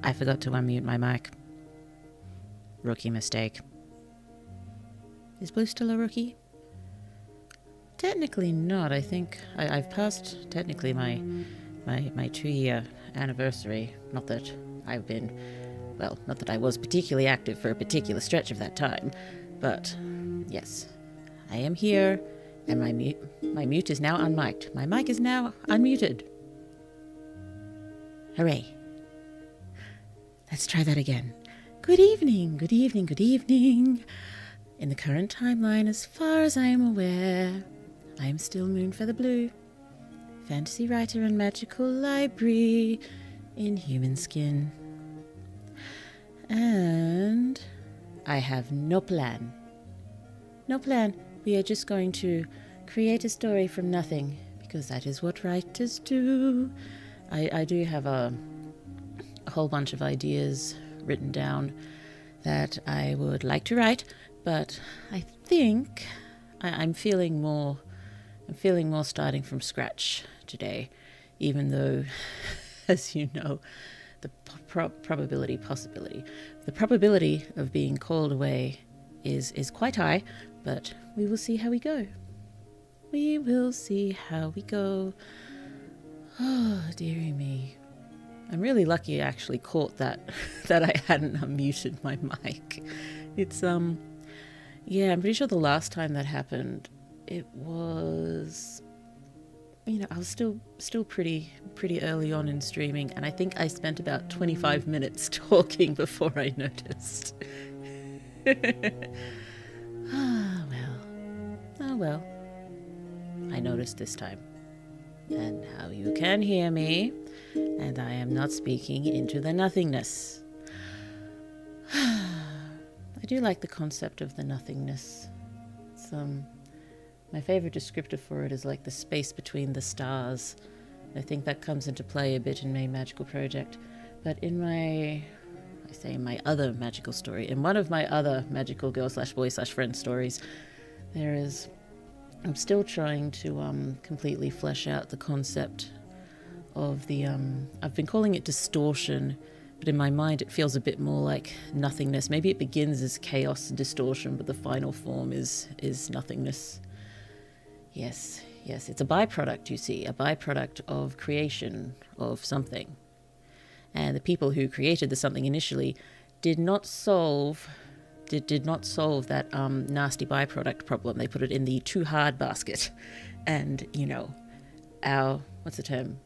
I forgot to unmute my mic. Rookie mistake. Is Blue still a rookie? Technically not. I think I've passed technically my 2-year anniversary. Not that I've been, well, not that I was particularly active for a particular stretch of that time, but yes, I am here, and my mute is now unmiked. My mic is now unmuted. Hooray. Let's try that again. Good evening, good evening, good evening. In the current timeline, as far as I am aware, I am still Moonfeatherblue, fantasy writer and magical library in human skin. And I have no plan. No plan. We are just going to create a story from nothing, because that is what writers do. I do have a whole bunch of ideas written down that I would like to write, but I think I'm feeling more starting from scratch today, even though, as you know, the probability of being called away is quite high, but we will see how we go. We will see how we go. Oh, dearie me. I'm really lucky I actually caught that I hadn't unmuted my mic. It's yeah, I'm pretty sure the last time that happened, it was, I was still pretty early on in streaming, and I think I spent about 25 minutes talking before I noticed. Oh well. I noticed this time. And now you can hear me, and I am not speaking into the nothingness. I do like the concept of the nothingness. It's my favorite descriptor for it is like the space between the stars. I think that comes into play a bit in my magical project. But in my other magical story, in one of my other magical girl/boy/friend stories, I'm still trying to completely flesh out the concept of the I've been calling it distortion, but in my mind it feels a bit more like nothingness. Maybe it begins as chaos and distortion, but the final form is nothingness. Yes, it's a byproduct, you see, a byproduct of creation of something. And the people who created the something initially did not solve that nasty byproduct problem. They put it in the too hard basket. And, our, what's the term?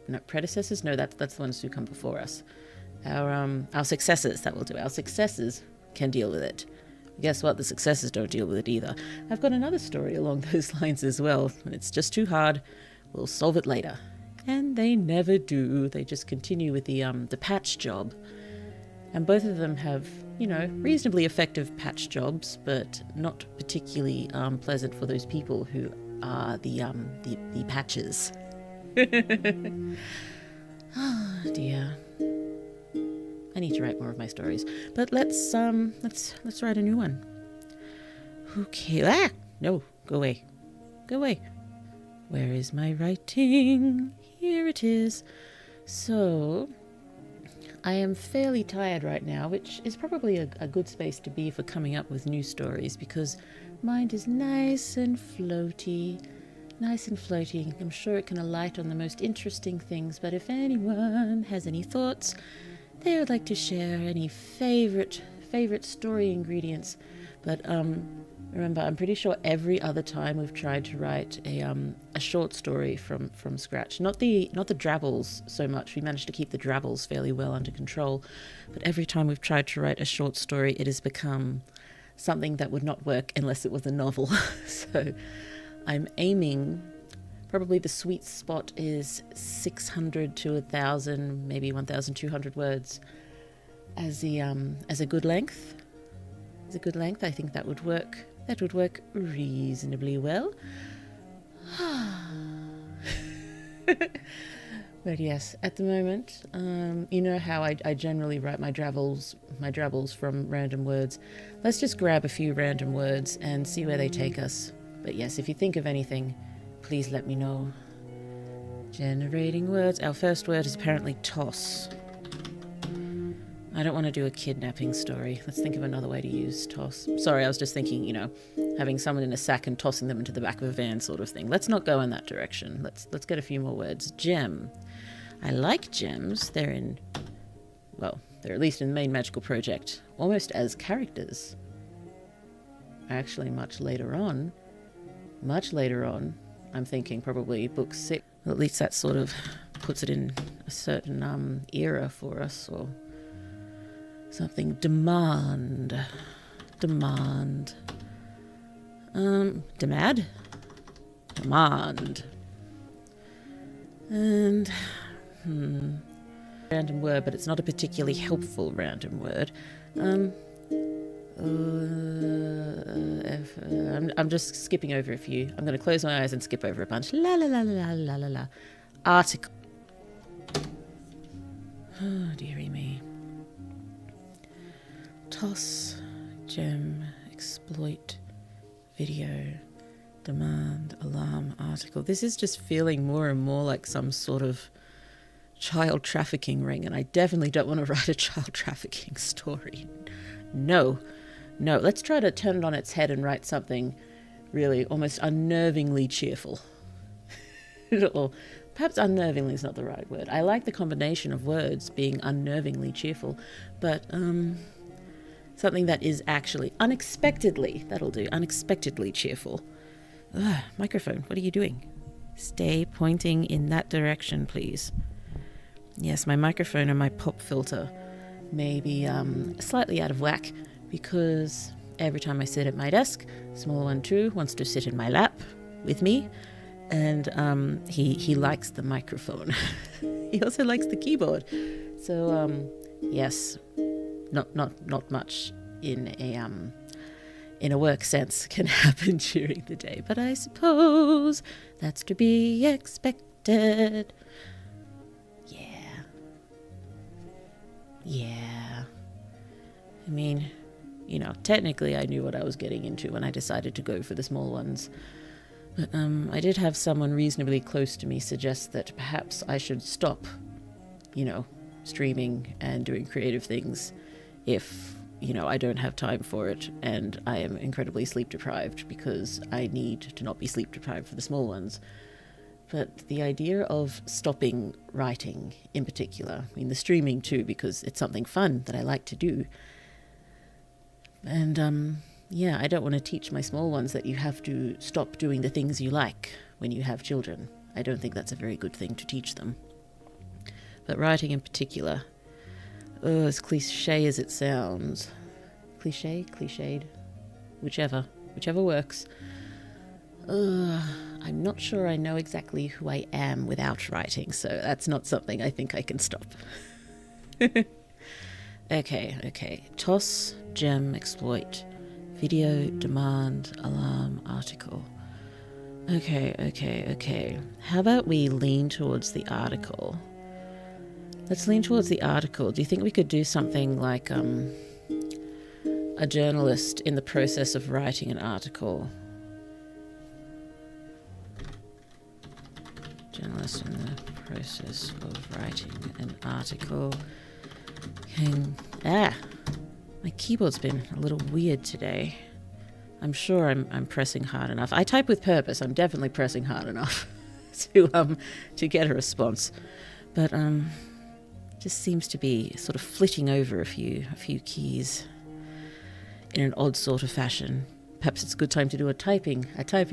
No, predecessors? No, that's the ones who come before us. Our successors, that will do. Our successors can deal with it. Guess what? The successors don't deal with it either. I've got another story along those lines as well. When it's just too hard, we'll solve it later. And they never do. They just continue with the patch job. And both of them have, reasonably effective patch jobs, but not particularly pleasant for those people who are the patches. Oh dear. I need to write more of my stories. But let's write a new one. Okay. No, go away. Go away. Where is my writing? Here it is. So, I am fairly tired right now, which is probably a good space to be for coming up with new stories, because mind is nice and floaty. Nice and floaty. I'm sure it can alight on the most interesting things, but if anyone has any thoughts, they would like to share any favorite story ingredients. But remember, I'm pretty sure every other time we've tried to write a short story from scratch, not the drabbles so much. We managed to keep the drabbles fairly well under control, but every time we've tried to write a short story, it has become something that would not work unless it was a novel. So I'm aiming, probably the sweet spot is 600 to 1,000, maybe 1,200 words as a good length. As a good length, I think that would work. That would work reasonably well. But yes, at the moment, you know how I generally write my drabbles from random words. Let's just grab a few random words and see where they take us. But yes, if you think of anything, please let me know. Generating words. Our first word is apparently toss. I don't want to do a kidnapping story. Let's think of another way to use toss. Sorry, I was just thinking, you know, having someone in a sack and tossing them into the back of a van sort of thing. Let's not go in that direction. Let's get a few more words. Gem. I like gems. They're in, well, they're at least in the main magical project, almost as characters. Actually, much later on, I'm thinking probably book 6. Well, at least that sort of puts it in a certain era for us, or something. Demand. Demand. Demand. And, random word, but it's not a particularly helpful random word. I'm just skipping over a few. I'm going to close my eyes and skip over a bunch. La la la la la la la. Article. Oh, dearie me. Toss, gem, exploit, video, demand, alarm, article. This is just feeling more and more like some sort of child trafficking ring, and I definitely don't want to write a child trafficking story. No, let's try to turn it on its head and write something really almost unnervingly cheerful. Or perhaps unnervingly is not the right word. I like the combination of words being unnervingly cheerful, but something that is actually unexpectedly, that'll do, unexpectedly cheerful. Ugh, microphone, what are you doing? Stay pointing in that direction, please. Yes, my microphone and my pop filter may be slightly out of whack, because every time I sit at my desk, small one too wants to sit in my lap with me, and he likes the microphone. He also likes the keyboard. So yes, not much in a work sense can happen during the day, but I suppose that's to be expected. Yeah. I mean, you know, technically I knew what I was getting into when I decided to go for the small ones. But I did have someone reasonably close to me suggest that perhaps I should stop, you know, streaming and doing creative things if, you know, I don't have time for it and I am incredibly sleep deprived, because I need to not be sleep deprived for the small ones. But the idea of stopping writing in particular, I mean the streaming too, because it's something fun that I like to do. And yeah, I don't want to teach my small ones that you have to stop doing the things you like when you have children. I don't think that's a very good thing to teach them. But writing in particular, as cliche as it sounds, cliched, whichever works. I'm not sure I know exactly who I am without writing, so that's not something I think I can stop. Okay. Toss, gem, exploit, video, demand, alarm, article. Okay. How about we lean towards the article? Let's lean towards the article. Do you think we could do something like a journalist in the process of writing an article? Journalist in the process of writing an article. My keyboard's been a little weird today. I'm sure I'm pressing hard enough. I type with purpose. I'm definitely pressing hard enough to get a response. But just seems to be sort of flitting over a few keys in an odd sort of fashion. Perhaps it's a good time to do a typing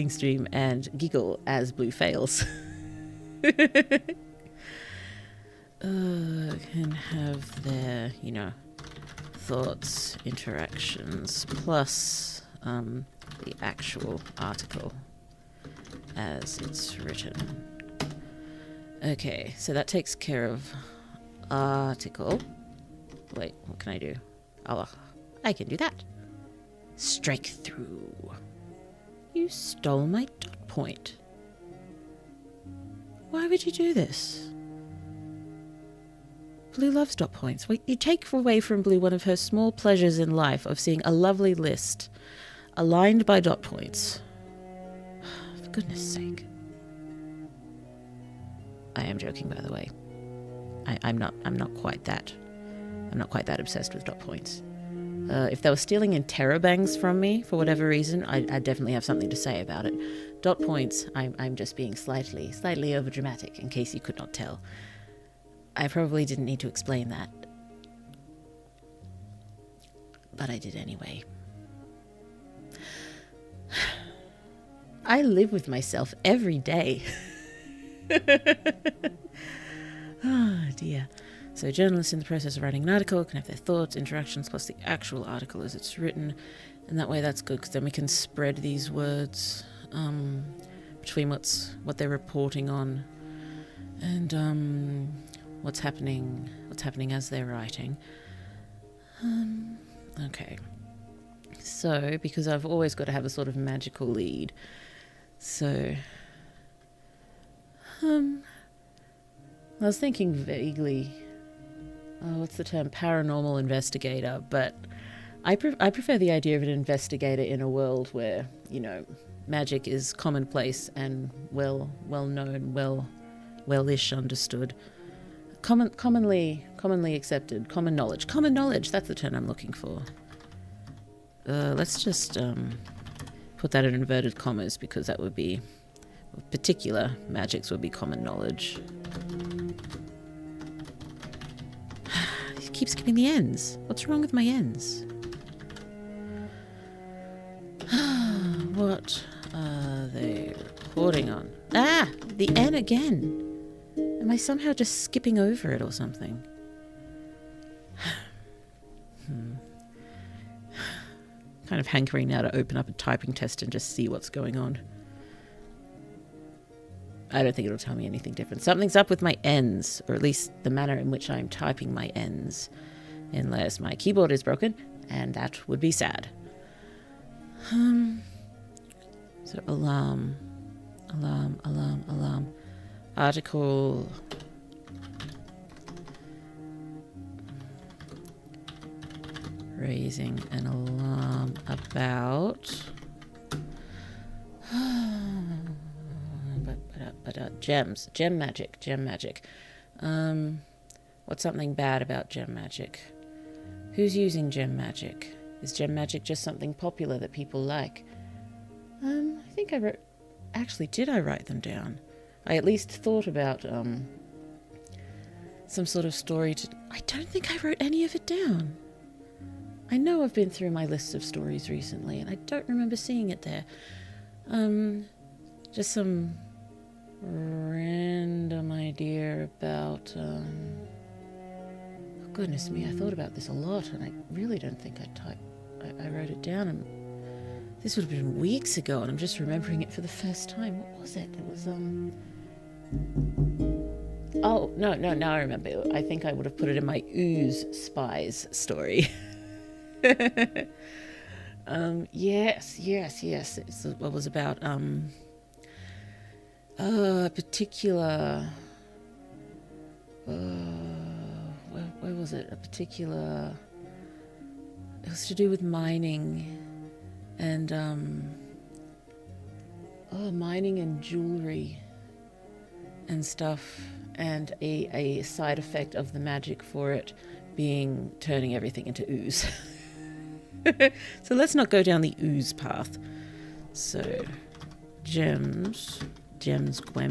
stream and giggle as Blue fails. Can have their, you know, thoughts, interactions, plus the actual article as it's written. Okay, so that takes care of article. Wait, what can I do? Oh, I can do that. Strike through. You stole my dot point. Why would you do this? Blue loves dot points. Wait, you take away from Blue one of her small pleasures in life of seeing a lovely list aligned by dot points. For goodness sake. I am joking, by the way. I'm not quite that I'm not quite that obsessed with dot points. If they were stealing interrobangs from me for whatever reason, I'd definitely have something to say about it. Dot points, I'm just being slightly overdramatic, in case you could not tell. I probably didn't need to explain that, but I did anyway. I live with myself every day. Oh dear. So journalists in the process of writing an article can have their thoughts, interactions, plus the actual article as it's written. And that way that's good, because then we can spread these words between what they're reporting on and what's happening as they're writing. Okay. So, because I've always got to have a sort of magical lead, so I was thinking vaguely, what's the term? Paranormal investigator, but I prefer the idea of an investigator in a world where, you know, magic is commonplace and well known, well-ish understood. Commonly accepted, common knowledge, that's the term I'm looking for. Let's just put that in inverted commas, because that would be, particular magics would be common knowledge. It keeps skipping the ends. What's wrong with my ends? What are they reporting on? Ah! The N again! Am I somehow just skipping over it or something? Kind of hankering now to open up a typing test and just see what's going on. I don't think it'll tell me anything different. Something's up with my N's, or at least the manner in which I'm typing my N's. Unless my keyboard is broken, and that would be sad. So alarm. Article. Raising an alarm about gem magic. What's something bad about gem magic? Who's using gem magic? Is gem magic just something popular that people like? I think I wrote... Actually, did I write them down? I at least thought about some sort of story to... I don't think I wrote any of it down. I know I've been through my list of stories recently, and I don't remember seeing it there. Just some random idea about... oh, goodness me, I thought about this a lot, and I really don't think I wrote it down. And this would have been weeks ago, and I'm just remembering it for the first time. What was it? It was, Oh, no, now I remember. I think I would have put it in my Ooze Spies story. Yes. It was about a particular. Where was it? A particular. It was to do with mining, and mining and jewelry, and stuff, and a side effect of the magic for it being turning everything into ooze. So let's not go down the ooze path. So, gems, various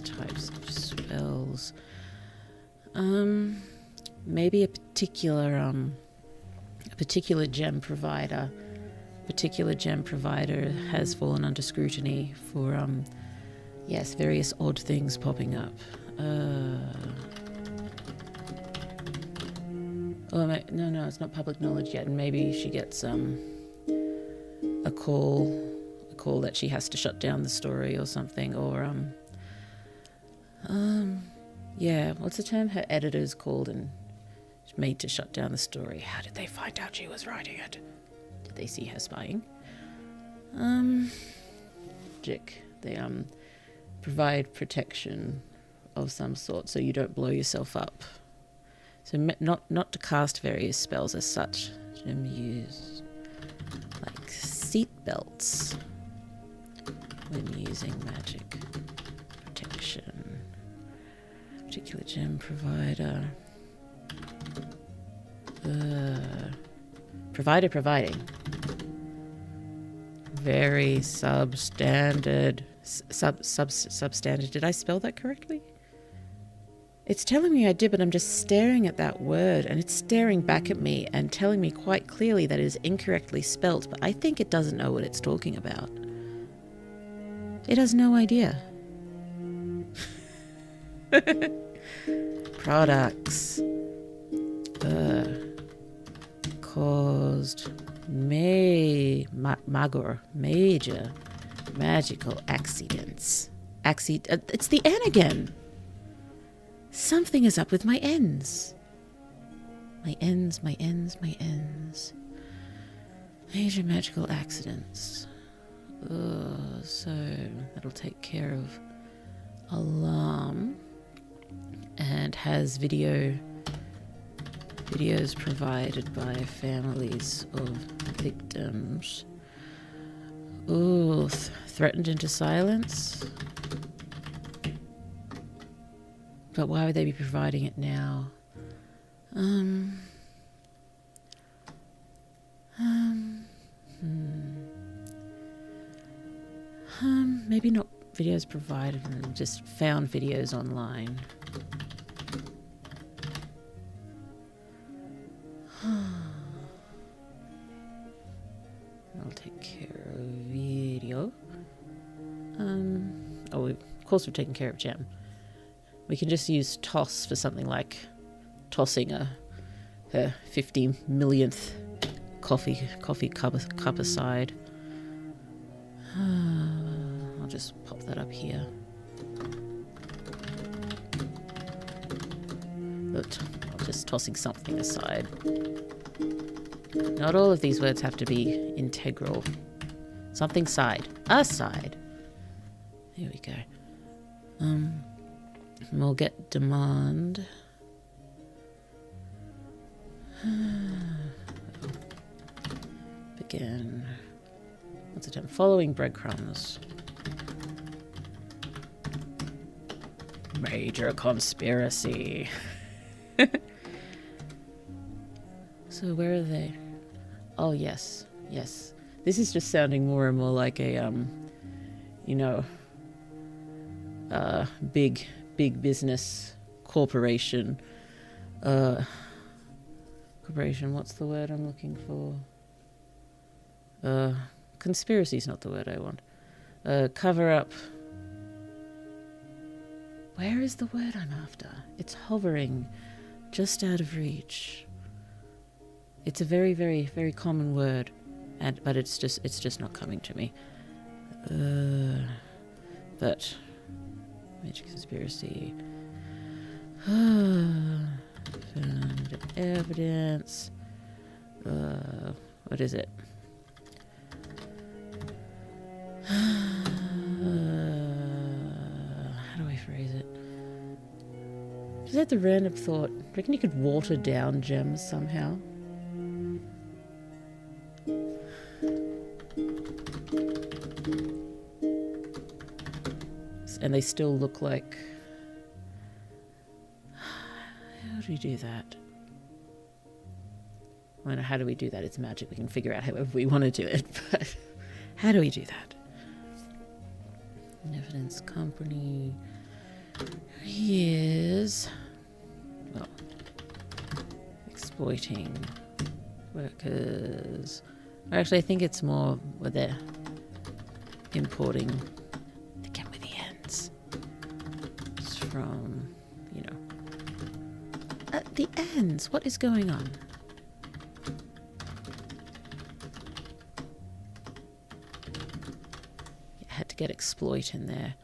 types of spells. Maybe a particular gem provider. Particular gem provider has fallen under scrutiny for, various odd things popping up. No, it's not public knowledge yet, and maybe she gets a call that she has to shut down the story or something, or what's the term? Her editor's called and made to shut down the story. How did they find out she was writing it? Did they see her spying? They provide protection of some sort so you don't blow yourself up. So not to cast various spells as such. Gem use like seat belts when using magic protection. Particular gem provider. Providing. Very substandard. Substandard. Did I spell that correctly? It's telling me I did, but I'm just staring at that word and it's staring back at me and telling me quite clearly that it is incorrectly spelt, but I think it doesn't know what it's talking about. It has no idea. Products. Caused major magical accidents. It's the N again. Something is up with my N's. My N's. Major magical accidents. So that'll take care of alarm. And has videos provided by families of victims. Ooh, threatened into silence. But why would they be providing it now? Maybe not videos provided and just found videos online. I'll take care of video. Of course we've taken care of gem. We can just use toss for something like tossing her 50 millionth coffee cup aside. I'll just pop that up here. But I'm just tossing something aside. Not all of these words have to be integral. Something side. Aside. There we go. We'll get demand. Begin. What's it done? Following breadcrumbs. Major conspiracy. So where are they? Oh, yes. This is just sounding more and more like a, big business corporation. What's the word I'm looking for? Conspiracy is not the word I want. Cover up. Where is the word I'm after? It's hovering just out of reach. It's a very, very, very common word, but it's just not coming to me. But major conspiracy. Found evidence. What is it? How do I phrase it? Just had the random thought. Do you reckon you could water down gems somehow? And they still look like... How do you do that? Well, how do we do that? It's magic. We can figure out however we want to do it. But how do we do that? Evidence company. Here's... Well, exploiting workers. Or actually, I think it's more where they're importing... From, at the ends. What is going on? I had to get exploit in there.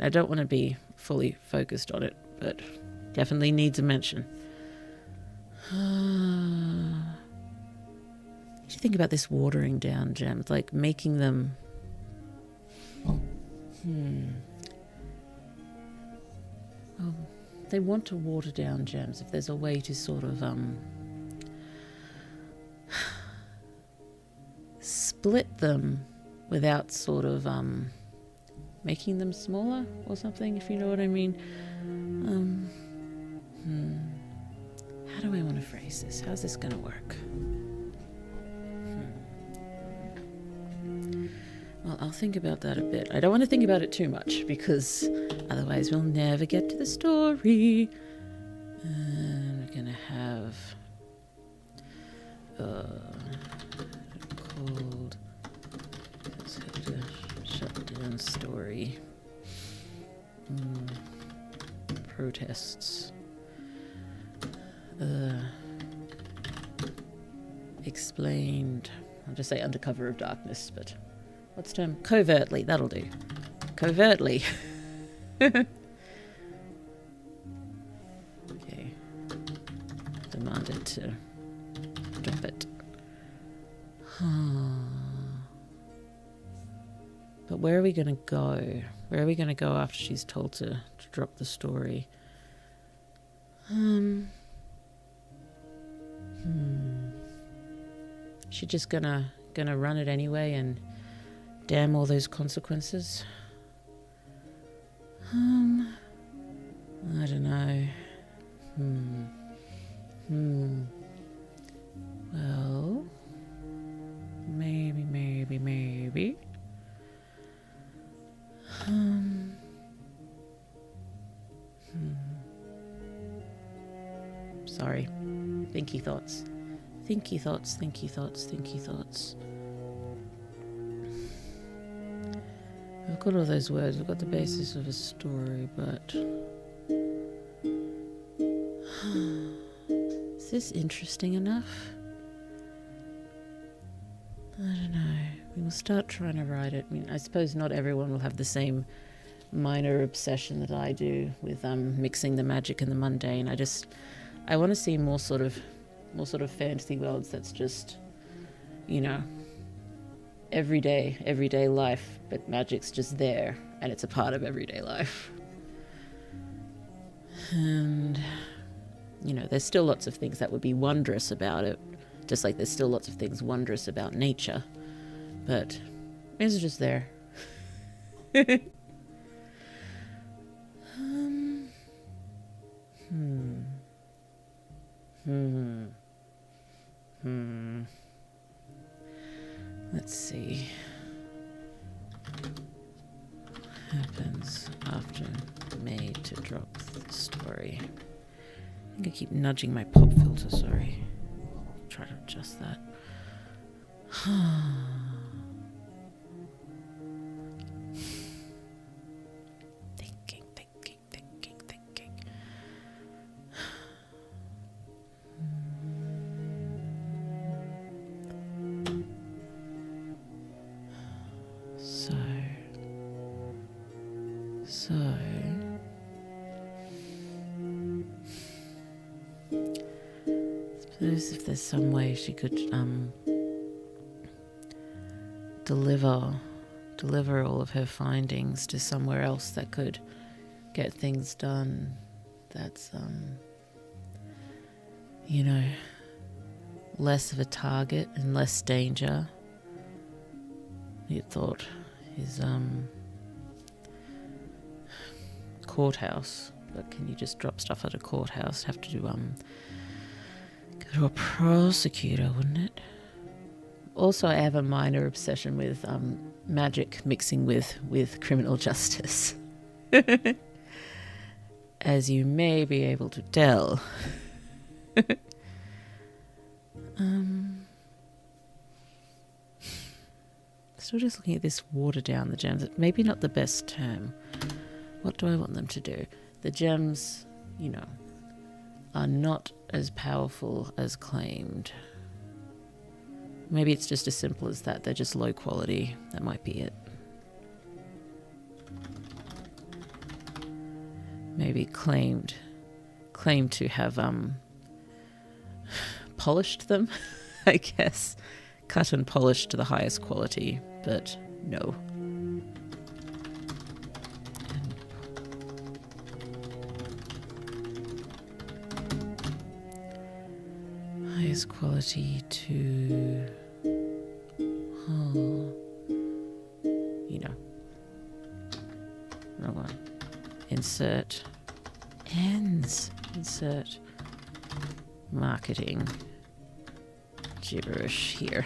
I don't want to be fully focused on it, but definitely needs a mention. What do you think about this watering down gems? Like making them... Well, they want to water down gems. If there's a way to sort of split them without sort of making them smaller or something, if you know what I mean. How do I want to phrase this? How's this going to work? Well, I'll think about that a bit. I don't want to think about it too much because otherwise we'll never get to the story. And we're going to have called shutdown story. Protests. Explained. I'll just say under cover of darkness, but what's the term? Covertly. That'll do. Covertly. Okay. Demanded to drop it. But where are we going to go? Where are we going to go after she's told to drop the story? She just gonna run it anyway and damn all those consequences? I don't know. Well, maybe. Sorry. Thinky thoughts. We've got all those words. We've got the basis of a story, but is this interesting enough? I don't know. We will start trying to write it. I mean, I suppose not everyone will have the same minor obsession that I do with mixing the magic and the mundane. I want to see more sort of fantasy worlds that's just, everyday life, but magic's just there and it's a part of everyday life. And, there's still lots of things that would be wondrous about it, just like there's still lots of things wondrous about nature, but it's just there. Let's see. What happens after made to drop the story? I think I keep nudging my pop filter, sorry. Try to adjust that. Thinking. So, suppose if there's some way she could deliver all of her findings to somewhere else that could get things done. That's less of a target and less danger. You'd thought is courthouse, but can you just drop stuff at a courthouse? Have to go to a prosecutor, wouldn't it? Also, I have a minor obsession with magic mixing with criminal justice, as you may be able to tell. Still just looking at this water down the gems. Maybe not the best term. What do I want them to do? The gems, are not as powerful as claimed. Maybe it's just as simple as that. They're just low quality. That might be it. Maybe claimed to have polished them, I guess. Cut and polished to the highest quality, but no. Highest quality to, wrong one. Insert Ends. Insert marketing gibberish here.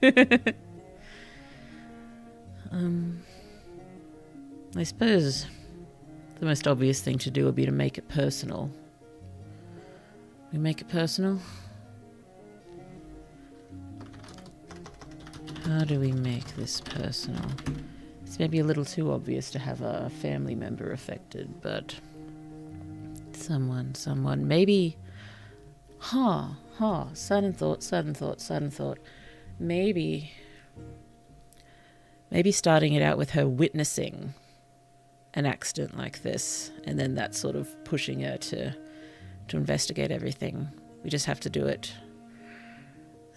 I suppose the most obvious thing to do would be to make it personal. We make it personal? How do we make this personal? It's maybe a little too obvious to have a family member affected, but someone, maybe, sudden thought. Maybe starting it out with her witnessing an accident like this, and then that sort of pushing her to investigate everything. We just have to do it.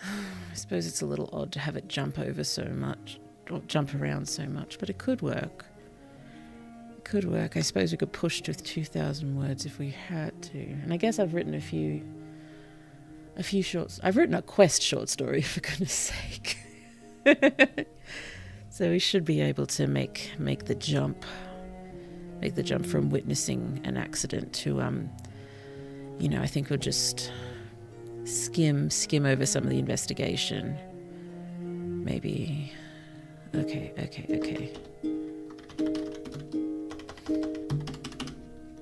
I suppose it's a little odd to have it jump over so much, or jump around so much, but it could work. It could work. I suppose we could push to 2,000 words if we had to. And I guess I've written a few shorts. I've written a quest short story, for goodness sake. So we should be able to make the jump from witnessing an accident to I think we'll just skim over some of the investigation. Maybe. Okay.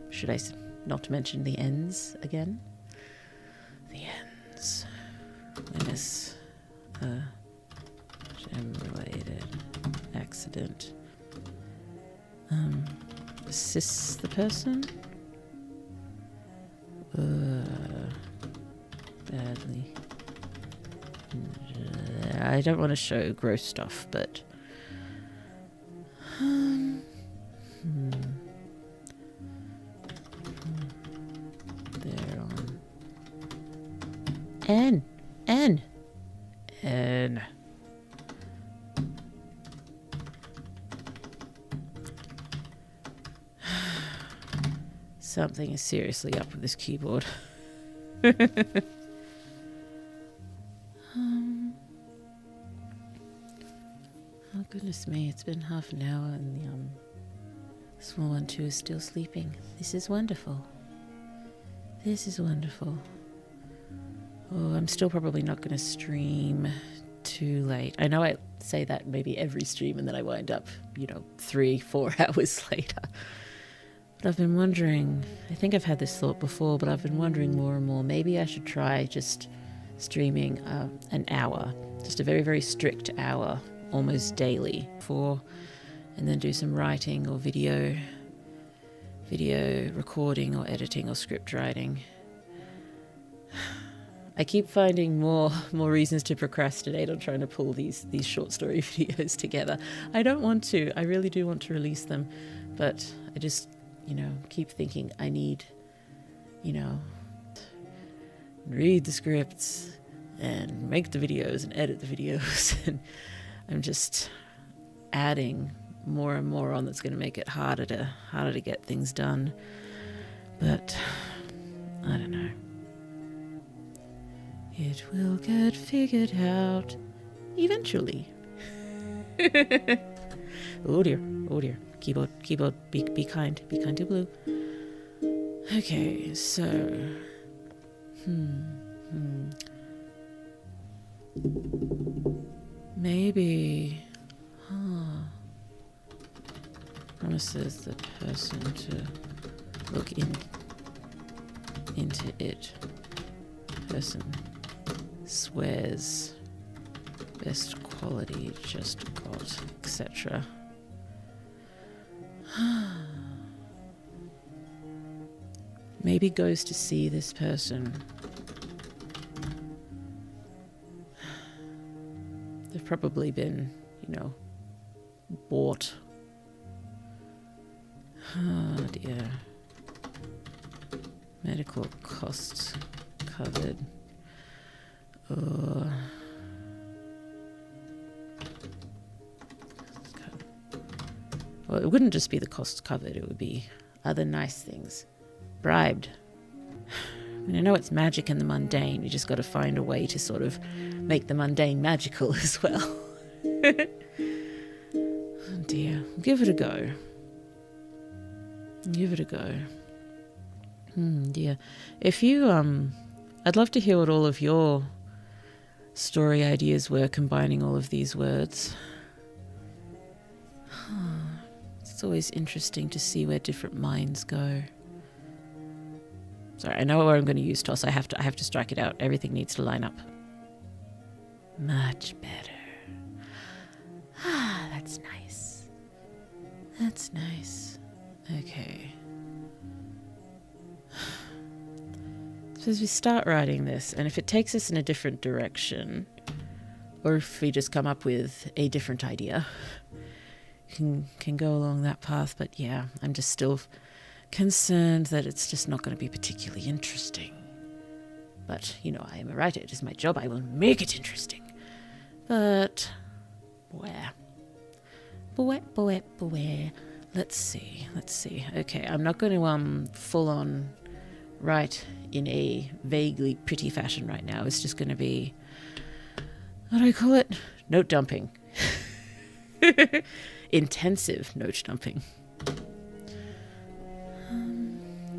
Should I not mention the ends again? The ends. Witness a gem-related accident. Assist the person? Badly. I don't want to show gross stuff, but they're on N. Something is seriously up with this keyboard. Oh goodness me, it's been half an hour and the small one too is still sleeping. This is wonderful. Oh, I'm still probably not going to stream too late. I know I say that maybe every stream and then I wind up, 3-4 hours later. But I've been wondering, I think I've had this thought before, but I've been wondering more and more, maybe I should try just streaming an hour, just a very, very strict hour, almost daily, and then do some writing or video recording or editing or script writing. I keep finding more reasons to procrastinate on trying to pull these short story videos together. I don't want to. I really do want to release them, but I just, keep thinking I need, read the scripts and make the videos and edit the videos. And I'm just adding more and more on that's going to make it harder to get things done. But I don't know. It will get figured out eventually. Oh dear. Keyboard, be kind to Blue. Okay, so maybe promises the person to look into it. Person swears best quality just got, etc. Maybe goes to see this person. They've probably been, bought. Oh dear. Medical costs covered. Well, it wouldn't just be the costs covered, it would be other nice things. Bribed. I know it's magic in the mundane, you just got to find a way to sort of make the mundane magical as well. Oh dear, give it a go. Dear. If you, I'd love to hear what all of your story ideas were combining all of these words. It's always interesting to see where different minds go. Sorry, I know where I'm going to use toss. I have to strike it out. Everything needs to line up. Much better. That's nice. That's nice. Okay. So as we start writing this, and if it takes us in a different direction, or if we just come up with a different idea, can go along that path. But yeah, I'm just still concerned that it's just not going to be particularly interesting. But, you know, I am a writer. It is my job. I will make it interesting. But, beware. Beware. Let's see. Okay, I'm not going to full on write in a vaguely pretty fashion right now. It's just going to be, what do I call it? Note dumping. Intensive note dumping.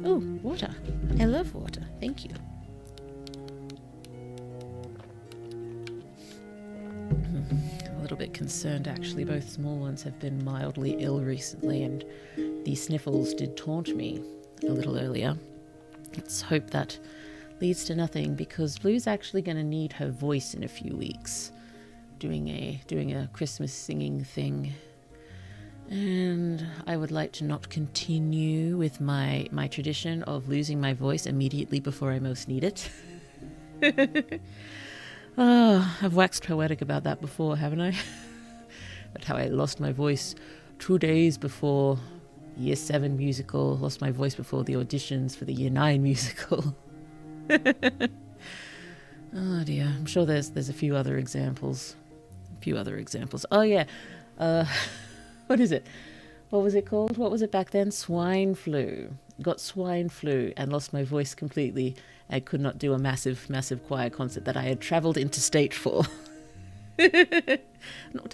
Oh, water. I love water. Thank you. A little bit concerned, actually. Both small ones have been mildly ill recently, and the sniffles did taunt me a little earlier. Let's hope that leads to nothing, because Blue's actually going to need her voice in a few weeks, doing a Christmas singing thing. And I would like to not continue with my tradition of losing my voice immediately before I most need it. I've waxed poetic about that before, haven't I? About how I lost my voice 2 days before Year 7 musical, lost my voice before the auditions for the Year 9 musical. Oh dear, I'm sure there's a few other examples. Oh yeah, what is it? What was it called? What was it back then? Swine flu. Got swine flu and lost my voice completely. I could not do a massive choir concert that I had travelled interstate for. No, did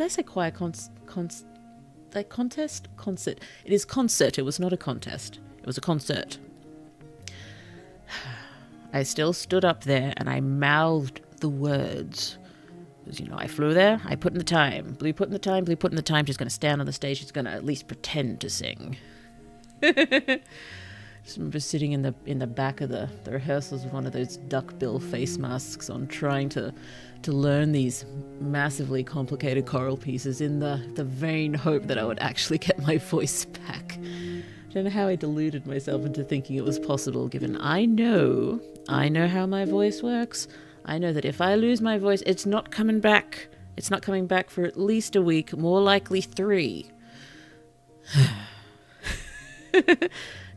I say choir contest? Concert. It is concert. It was not a contest. It was a concert. I still stood up there and I mouthed the words. Because, you know, I flew there, I put in the time. Blue put in the time, She's going to stand on the stage. She's going to at least pretend to sing. Just remember sitting in the back of the rehearsals with one of those duckbill face masks on, trying to learn these massively complicated choral pieces in the vain hope that I would actually get my voice back. I don't know how I deluded myself into thinking it was possible, given I know how my voice works. I know that if I lose my voice, it's not coming back. It's not coming back for at least a week, more likely 3.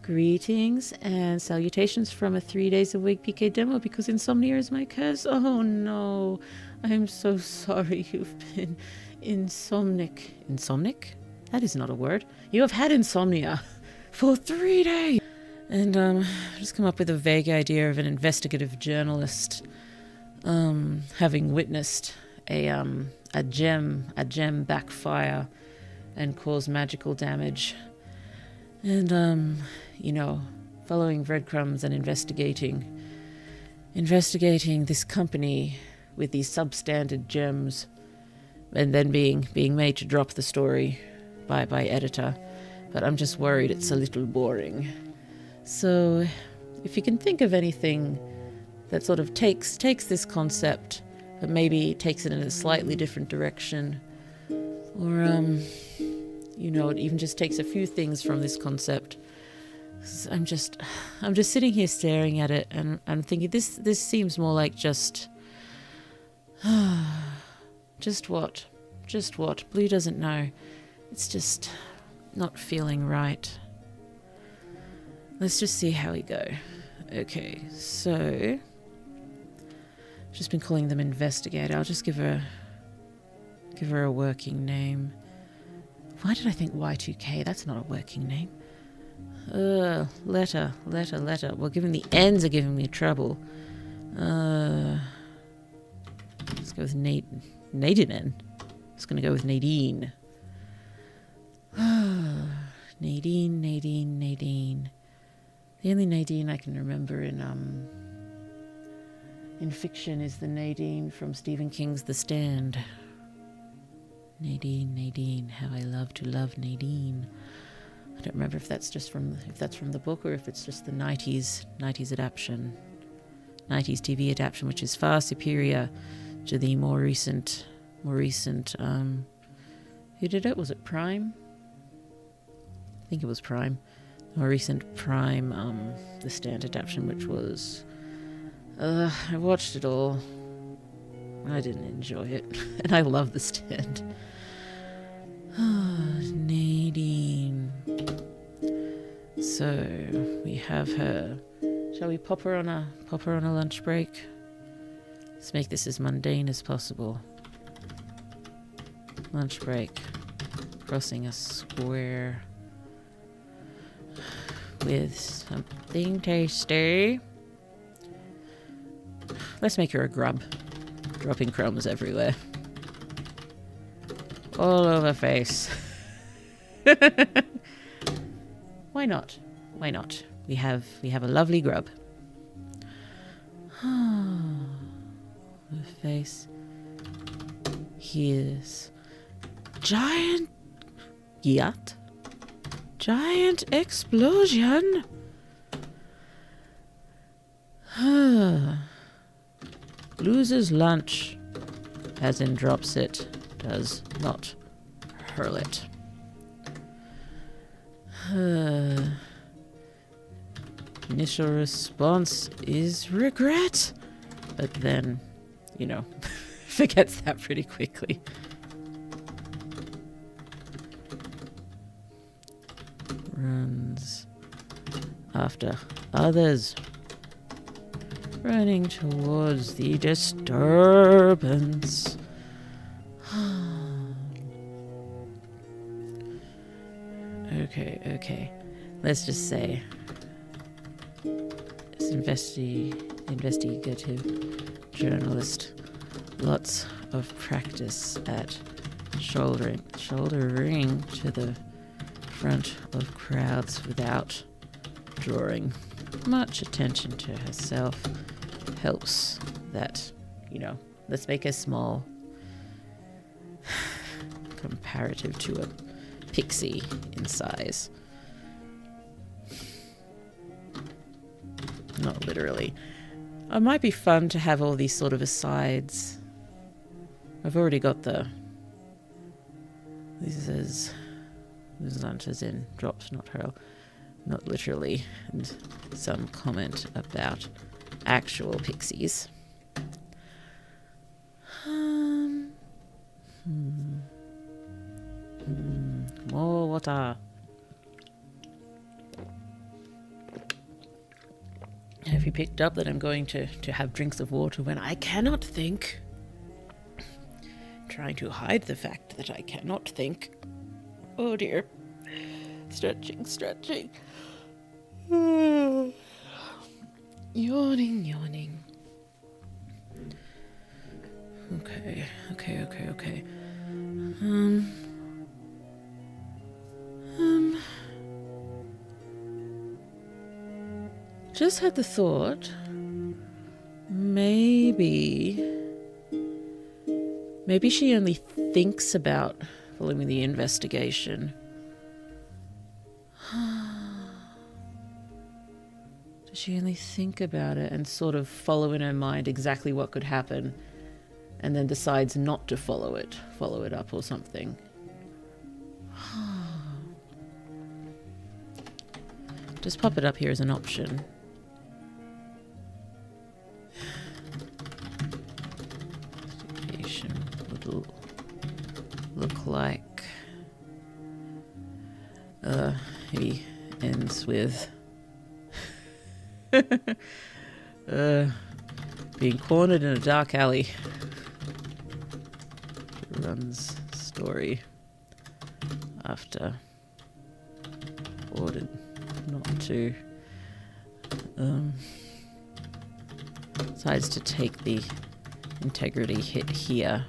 Greetings and salutations from a 3 days a week PK demo, because insomnia is my curse. Oh no, I'm so sorry you've been insomnic. Insomnic? That is not a word. You have had insomnia for 3 days. And just come up with a vague idea of an investigative journalist having witnessed a gem backfire and cause magical damage. And, you know, following breadcrumbs and investigating this company with these substandard gems, and then being made to drop the story by editor. But I'm just worried it's a little boring. So if you can think of anything that sort of takes this concept, but maybe takes it in a slightly different direction, or you know, it even just takes a few things from this concept. I'm just sitting here staring at it, and I'm thinking this seems more like just what Blue doesn't know. It's just not feeling right. Let's just see how we go. Okay, so just been calling them investigator. I'll just give her a working name. Why did I think Y2K? That's not a working name. Letter. Well, given the N's are giving me trouble. Let's go with Nadine. Just gonna go with Nadine. Nadine. The only Nadine I can remember in fiction is the Nadine from Stephen King's The Stand. Nadine, Nadine, how I love to love Nadine. I don't remember if that's from the book or if it's just the 90s adaptation. 90s TV adaptation, which is far superior to the more recent who did it? Was it Prime? I think it was Prime. The more recent Prime The Stand adaptation, which was I watched it all. I didn't enjoy it. And I love The Stand. Nadine. So we have her. Shall we pop her on a lunch break? Let's make this as mundane as possible. Lunch break. Crossing a square with something tasty. Let's make her a grub. Dropping crumbs everywhere. All over face. Why not? Why not? We have a lovely grub. Her face. Here's giant yacht. Giant explosion. Loses lunch, as in drops it, does not hurl it. Initial response is regret, but then, forgets that pretty quickly. Runs after others, running towards the disturbance. Okay. Let's just say it's investigative journalist. Lots of practice at shouldering to the front of crowds without drawing much attention to herself. Helps that, let's make her small comparative to a pixie in size. Not literally. It might be fun to have all these sort of asides. I've already got this is lunch as in drops, not hurl. Not literally. And some comment about actual pixies. More water. Have you picked up that I'm going to have drinks of water when I cannot think? Trying to hide the fact that I cannot think. Oh dear. Stretching. Yawning. Okay. Just had the thought, maybe she only thinks about following the investigation. Does she only think about it and sort of follow in her mind exactly what could happen, and then decides not to follow it up or something? Just pop it up here as an option. Investigation would look like he ends with being cornered in a dark alley. Runs story after ordered not to decides to take the integrity hit here.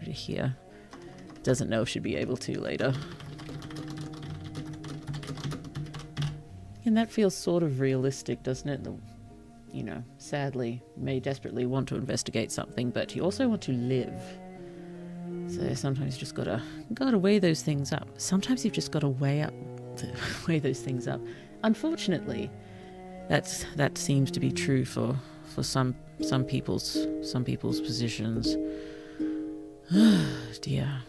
Here. Doesn't know if she'd be able to later. And that feels sort of realistic, doesn't it? You know, sadly, may desperately want to investigate something, but you also want to live. So sometimes you just gotta weigh those things up. Sometimes you've just gotta weigh those things up. Unfortunately, that seems to be true for some people's positions. Dear.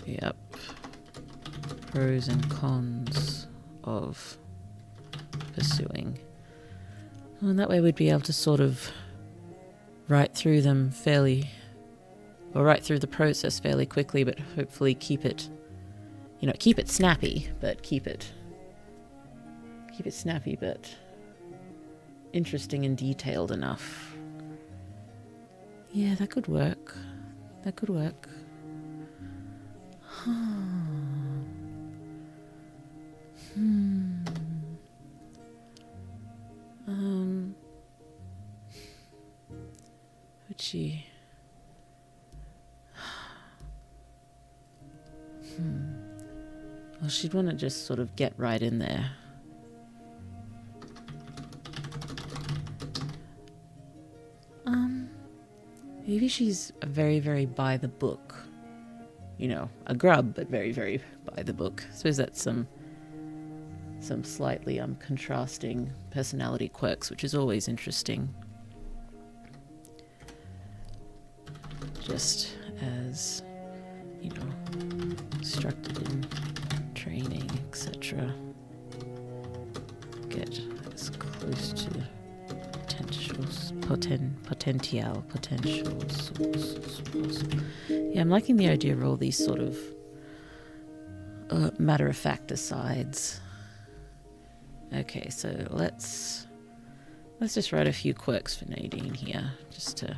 Yep. Pros and cons of pursuing. Well, and that way we'd be able to sort of write through them right through the process fairly quickly, but hopefully keep it snappy, but keep it snappy, but interesting and detailed enough. Yeah, that could work. Would she? Well, she'd want to just sort of get right in there. Maybe she's a very, very by the book. You know, a grub, but very, very by the book. I suppose that's some slightly contrasting personality quirks, which is always interesting. Just as, you know, instructed in training, etc. Get as close to potentials. Yeah, I'm liking the idea of all these sort of matter-of-fact asides. Okay, so let's just write a few quirks for Nadine here, just to...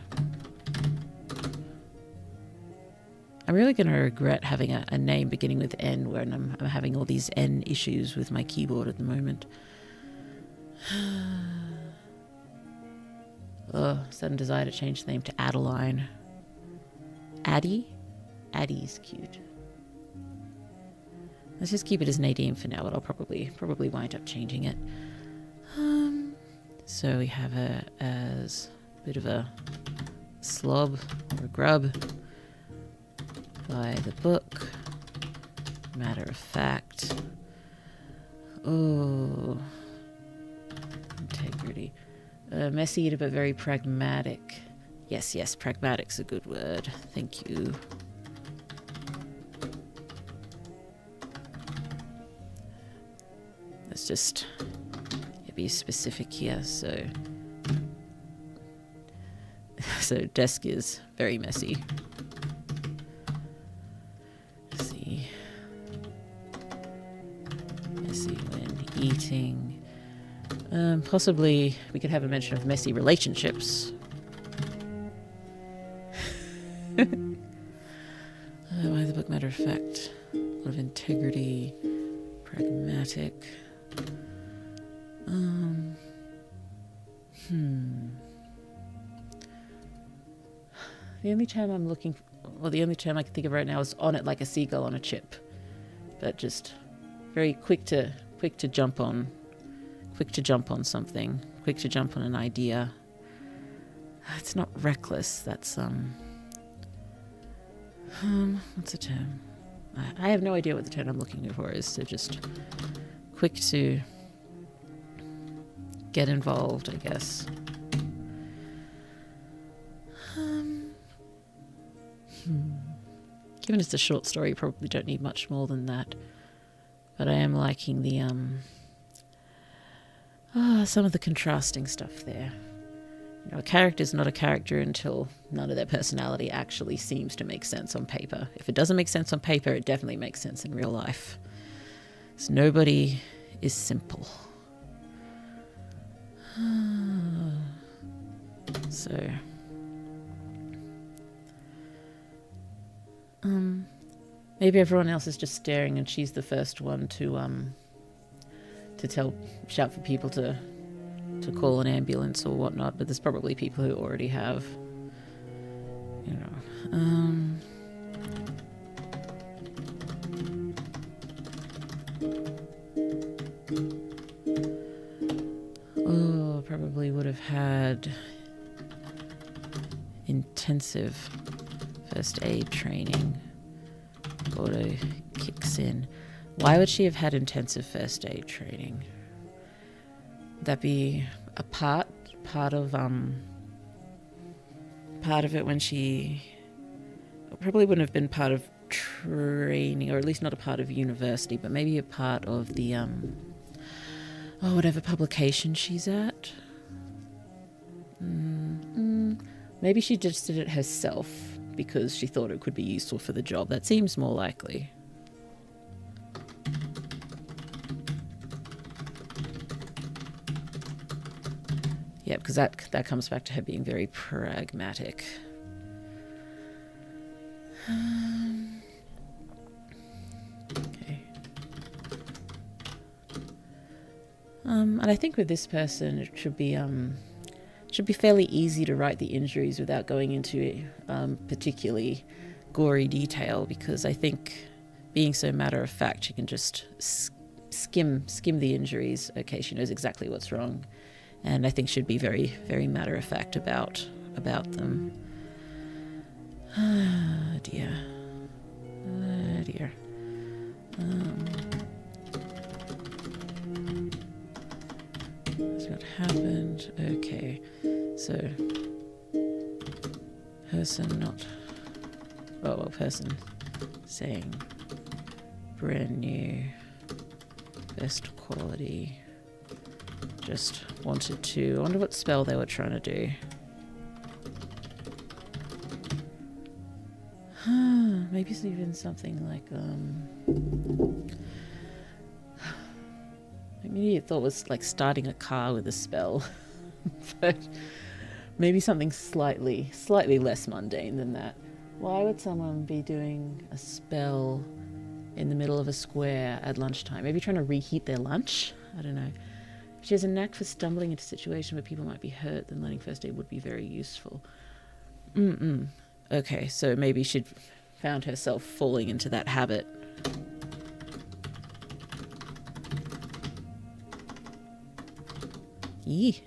I'm really going to regret having a name beginning with N when I'm having all these N issues with my keyboard at the moment. Sudden desire to change the name to Adeline. Addie? Addie's cute. Let's just keep it as Nadine for now, but I'll probably wind up changing it. So we have her as a bit of a slob or a grub. By the book. Matter of fact. Oh. Integrity. Messy eater, but very pragmatic. Yes, pragmatic's a good word. Thank you. Let's just be specific here. So desk is very messy. Let's see. Messy when eating. Possibly we could have a mention of messy relationships. By the book, matter of fact, a lot of integrity, pragmatic. The only term I'm looking for, well, the only term I can think of right now is on it like a seagull on a chip, but just very quick to jump on something, quick to jump on an idea. It's not reckless. That's what's the term? I have no idea what the term I'm looking for is. So just quick to get involved, I guess. Given it's a short story, you probably don't need much more than that. But I am liking the some of the contrasting stuff there. You know, a character's not a character until none of their personality actually seems to make sense on paper. If it doesn't make sense on paper, it definitely makes sense in real life. So nobody is simple. So maybe everyone else is just staring and she's the first one to shout for people to call an ambulance or whatnot, but there's probably people who already have, you know. had intensive first aid training. Auto kicks in. Why would she have had intensive first aid training? Would that be a part of it when she probably wouldn't have been part of training, or at least not a part of university, but maybe a part of the whatever publication she's at. Maybe she just did it herself because she thought it could be useful for the job. That seems more likely. Yeah, because that comes back to her being very pragmatic. Okay. And I think with this person, it should be fairly easy to write the injuries without going into particularly gory detail, because I think being so matter of fact, you can just skim the injuries. Okay, she knows exactly what's wrong, and I think should be very, very matter of fact about them. Oh dear. Oh dear. That's what happened. Okay. So, person saying brand new, best quality. Just wanted to, I wonder what spell they were trying to do. Maybe it's even something like, maybe I thought it was like starting a car with a spell, but maybe something slightly less mundane than that. Why would someone be doing a spell in the middle of a square at lunchtime? Maybe trying to reheat their lunch? I don't know. She has a knack for stumbling into a situation where people might be hurt, then learning first aid would be very useful. Okay, so maybe she'd found herself falling into that habit. Yee.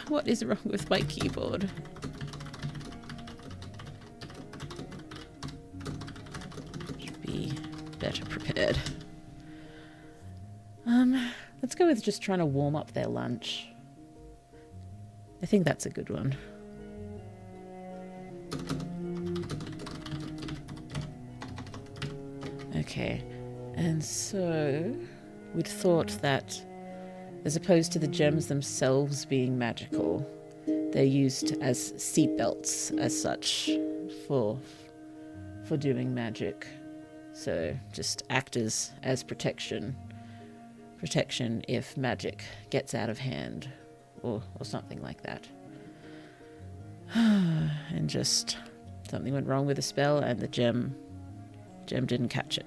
What is wrong with my keyboard? Should be better prepared. Let's go with just trying to warm up their lunch. I think that's a good one. Okay, and so we'd thought that as opposed to the gems themselves being magical, they're used as seatbelts as such for doing magic. So just act as protection if magic gets out of hand or something like that. And just something went wrong with the spell and the gem didn't catch it.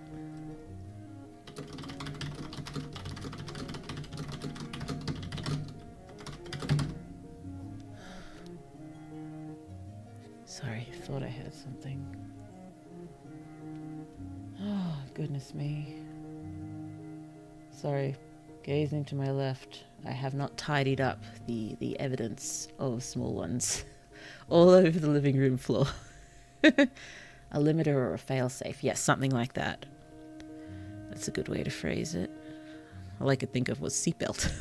Sorry, thought I heard something. Oh, goodness me. Sorry, gazing to my left, I have not tidied up the evidence of small ones all over the living room floor. A limiter or a failsafe. Yes, something like that. That's a good way to phrase it. All I could think of was seatbelt.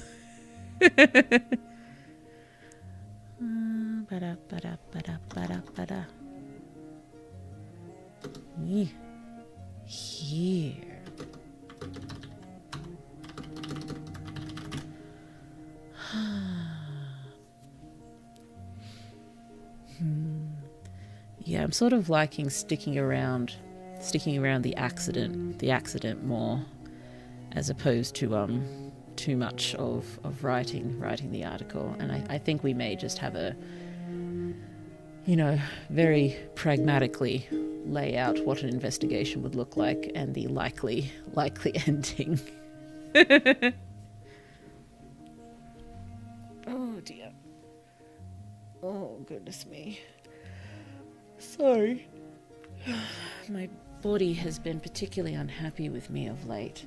Here. Yeah, I'm sort of liking sticking around the accident more, as opposed to too much of writing the article. And I think we may just have a, very pragmatically lay out what an investigation would look like and the likely ending. Oh dear. Oh goodness me. Sorry. My body has been particularly unhappy with me of late.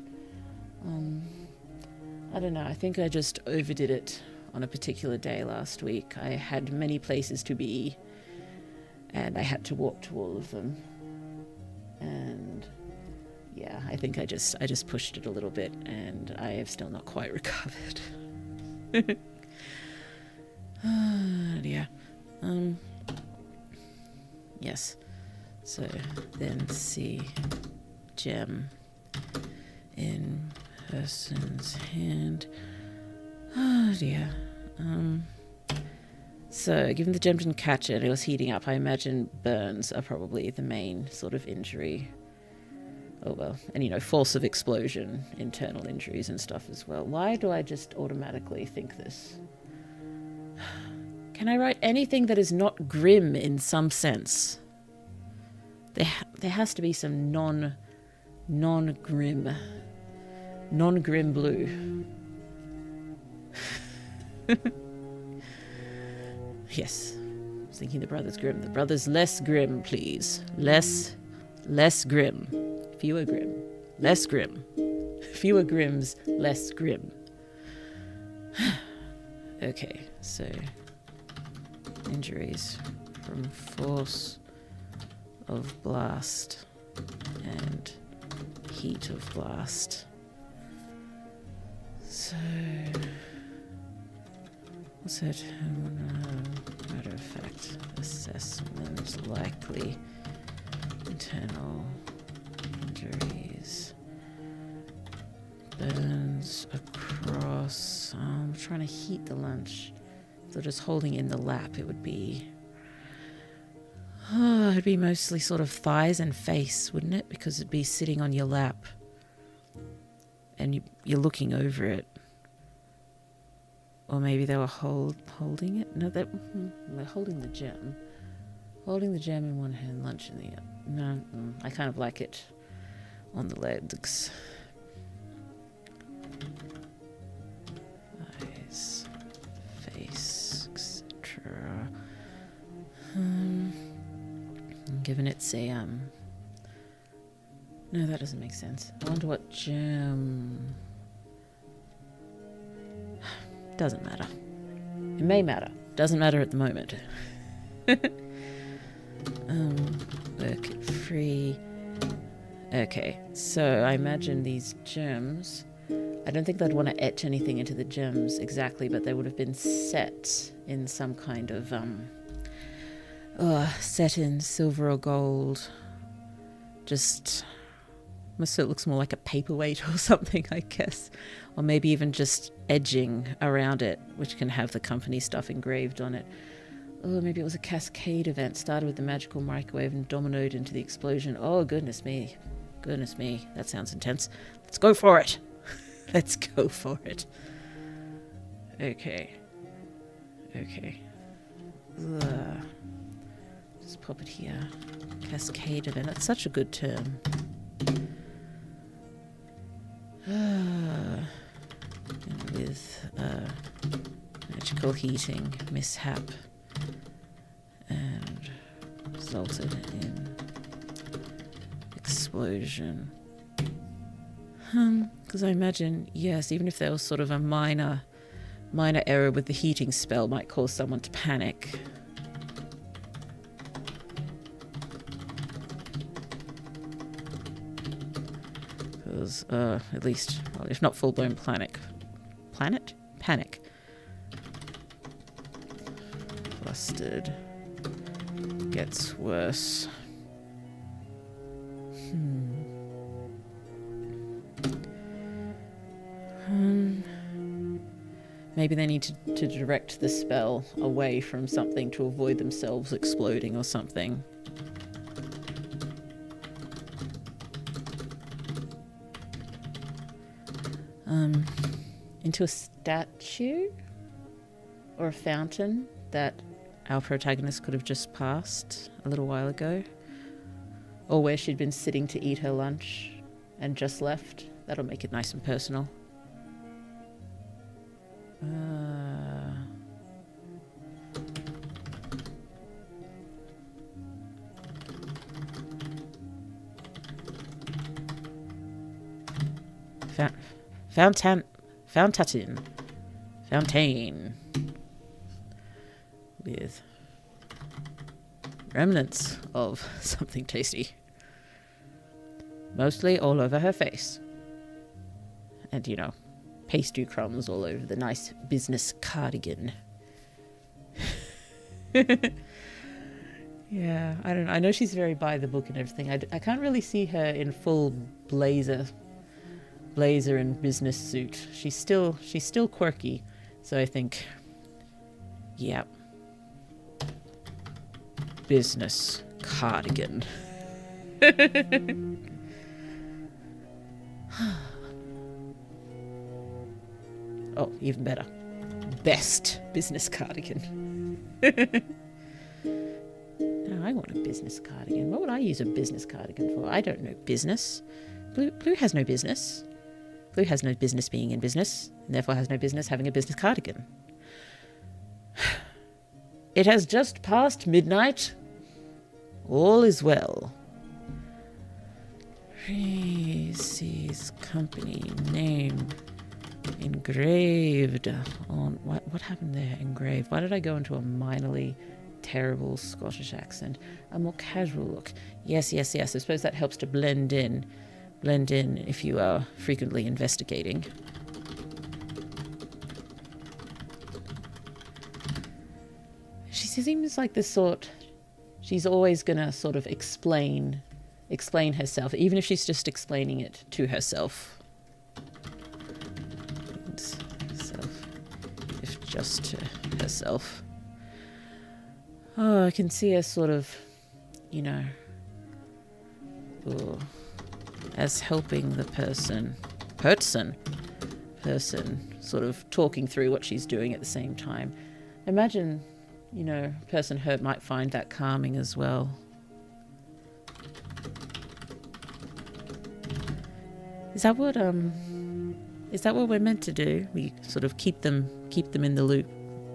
I don't know, I think I just overdid it on a particular day last week. I had many places to be, and I had to walk to all of them. And yeah, I think I just pushed it a little bit, and I have still not quite recovered. Yeah. Yes. So then see gem in person's hand. Oh dear. So given the gem didn't catch it, it was heating up. I imagine burns are probably the main sort of injury. Oh well, and force of explosion, internal injuries and stuff as well. Why do I just automatically think this? Can I write anything that is not grim in some sense? There has to be some non-grim blue. Yes, I was thinking the brother's grim. The brother's less grim, please. Less grim. Fewer grim. Less grim. Fewer grims, less grim. Okay, so injuries from force of blast and heat of blast. So what's that? Matter of fact, assessment likely internal injuries, burns across. I'm trying to heat the lunch. So just holding in the lap, it would be. It'd be mostly sort of thighs and face, wouldn't it? Because it'd be sitting on your lap, and you're looking over it. Or maybe they were holding it. No, they're holding the gem. Holding the gem in one hand, lunch in the other. No, I kind of like it on the legs. Eyes, face, etc. Given it's a no, that doesn't make sense. I wonder what gem. Doesn't matter. It may matter. Doesn't matter at the moment. Work it free. Okay, so I imagine these gems. I don't think they'd want to etch anything into the gems exactly, but they would have been set in some kind of set in silver or gold. Just so it looks more like a paperweight or something, I guess. Or maybe even just edging around it, which can have the company stuff engraved on it. Oh, maybe it was a cascade event. Started with the magical microwave and dominoed into the explosion. Oh, goodness me. Goodness me. That sounds intense. Let's go for it. Let's go for it. Okay. Just pop it here. Cascade event. That's such a good term. And with magical heating mishap and resulted in explosion. Because I imagine, yes, even if there was sort of a minor error with the heating spell might cause someone to panic. Because, at least, well, if not full-blown panic. Panic. Flustered. Gets worse. Maybe they need to direct the spell away from something to avoid themselves exploding or something. Into a statue or a fountain that our protagonist could have just passed a little while ago, or where she'd been sitting to eat her lunch and just left. That'll make it nice and personal. Fountain. Fountain. With remnants of something tasty. Mostly all over her face. And, you know, pastry crumbs all over the nice business cardigan. Yeah, I don't know. I know she's very by the book and everything. I can't really see her in full blazer and business suit. She's still quirky. So I think, yeah, business cardigan. Oh, even better. Best business cardigan. Now I want a business cardigan. What would I use a business cardigan for? I don't know business. Blue has no business. Blue has no business being in business, and therefore has no business having a business cardigan. It has just passed midnight. All is well. Reese's company name engraved on... What happened there? Engraved. Why did I go into a minorly terrible Scottish accent? A more casual look. Yes. I suppose that helps to blend in. Blend in if you are frequently investigating. She seems like this sort... She's always going to sort of explain herself, even if she's just explaining it to herself. If just to herself. Oh, I can see her sort of, you know, as helping the person, sort of talking through what she's doing at the same time. Imagine, you know, a person hurt might find that calming as well. Is that what we're meant to do? We sort of keep them in the loop.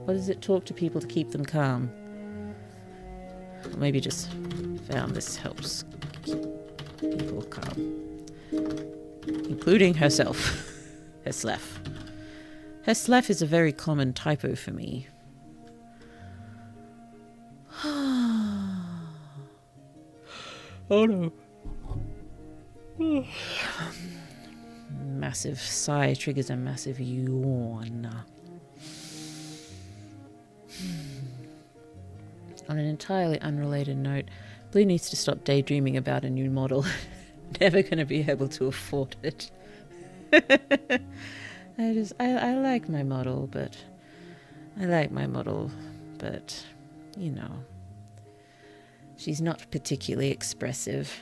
What does it talk to people to keep them calm? Or maybe just found this helps keep people calm. Including herself. Herself. Herself is a very common typo for me. Oh no. Massive sigh triggers a massive yawn. On an entirely unrelated note, Blue needs to stop daydreaming about a new model. Never going to be able to afford it. I like my model, but you know, she's not particularly expressive.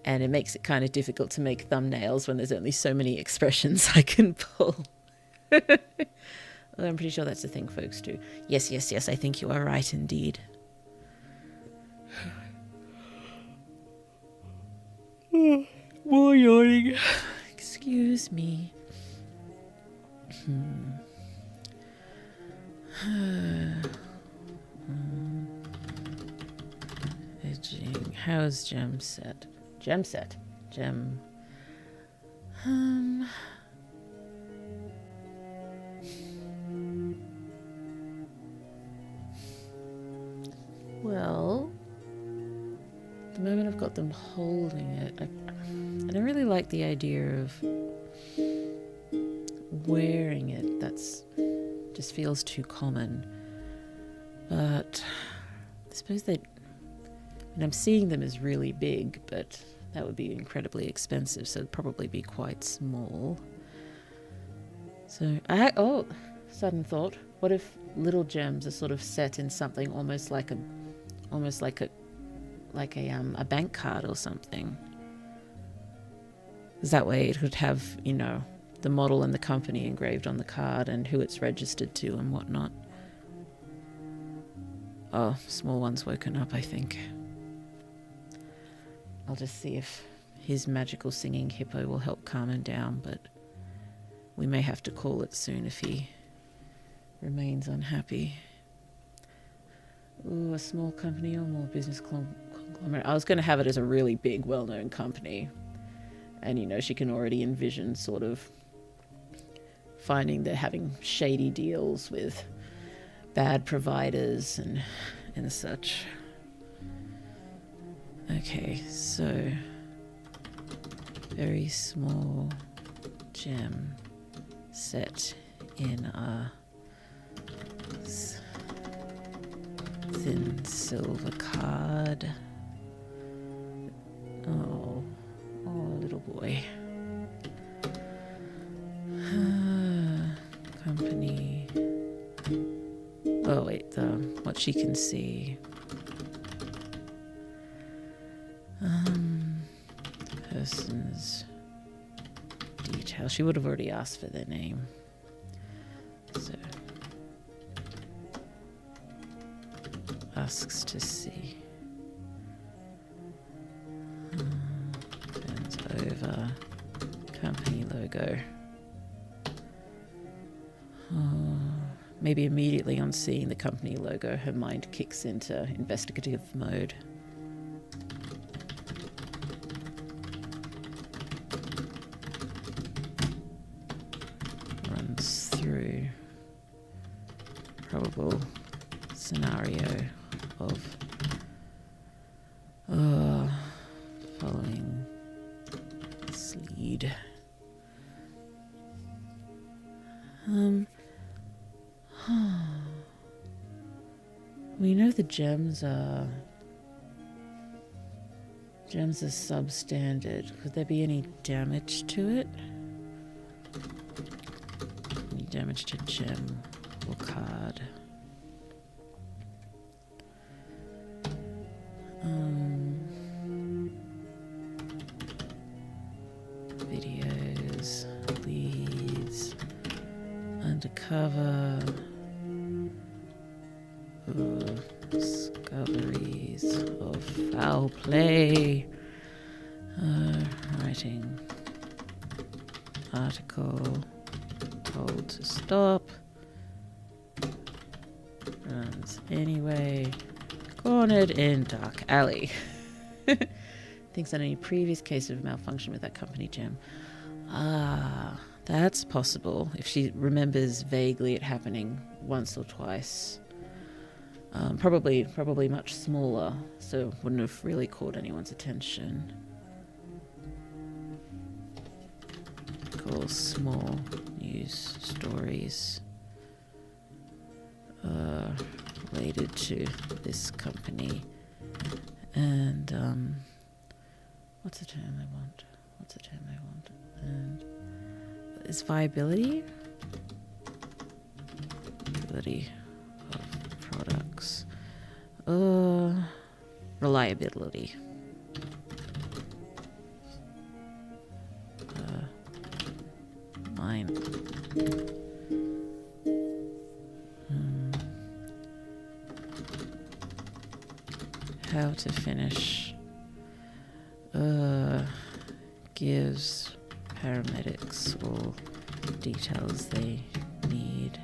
And it makes it kind of difficult to make thumbnails when there's only so many expressions I can pull. Although I'm pretty sure that's a thing folks do. Yes, I think you are right indeed. More yawning. Excuse me. Edging. How's Gem set? Gem. Well, at the moment I've got them holding it. I don't really like the idea of wearing it. That's just feels too common. But I suppose that... And I'm seeing them as really big, but that would be incredibly expensive, so it'd probably be quite small. So, sudden thought. What if little gems are sort of set in something almost like a bank card or something? Because that way it would have, you know, the model and the company engraved on the card and who it's registered to and whatnot. Oh, small one's woken up, I think. I'll just see if his magical singing hippo will help calm him down, but we may have to call it soon if he remains unhappy. Ooh, a small company or more business conglomerate. I was going to have it as a really big, well-known company. And, you know, she can already envision sort of finding they're having shady deals with bad providers and such. Okay, so very small gem set in a thin silver card. Oh, little boy. Company. Oh wait, what she can see. Person's details. She would have already asked for their name. So asks to see. Turns over. Company logo. Maybe immediately on seeing the company logo, her mind kicks into investigative mode. Runs through probable scenario of following this lead. We know the gems are substandard. Could there be any damage to it? Any damage to gem or card? Videos, leads, undercover. Discoveries of foul play. Writing article. Told to stop. Runs anyway. Cornered in dark alley. Thinks on any previous case of malfunction with that company gem. That's possible if she remembers vaguely it happening once or twice. Probably much smaller, so wouldn't have really caught anyone's attention. Call small news stories related to this company. And what's the term I want? And is viability? Viability of products. Reliability. Mine. How to finish. Gives paramedics all details they need.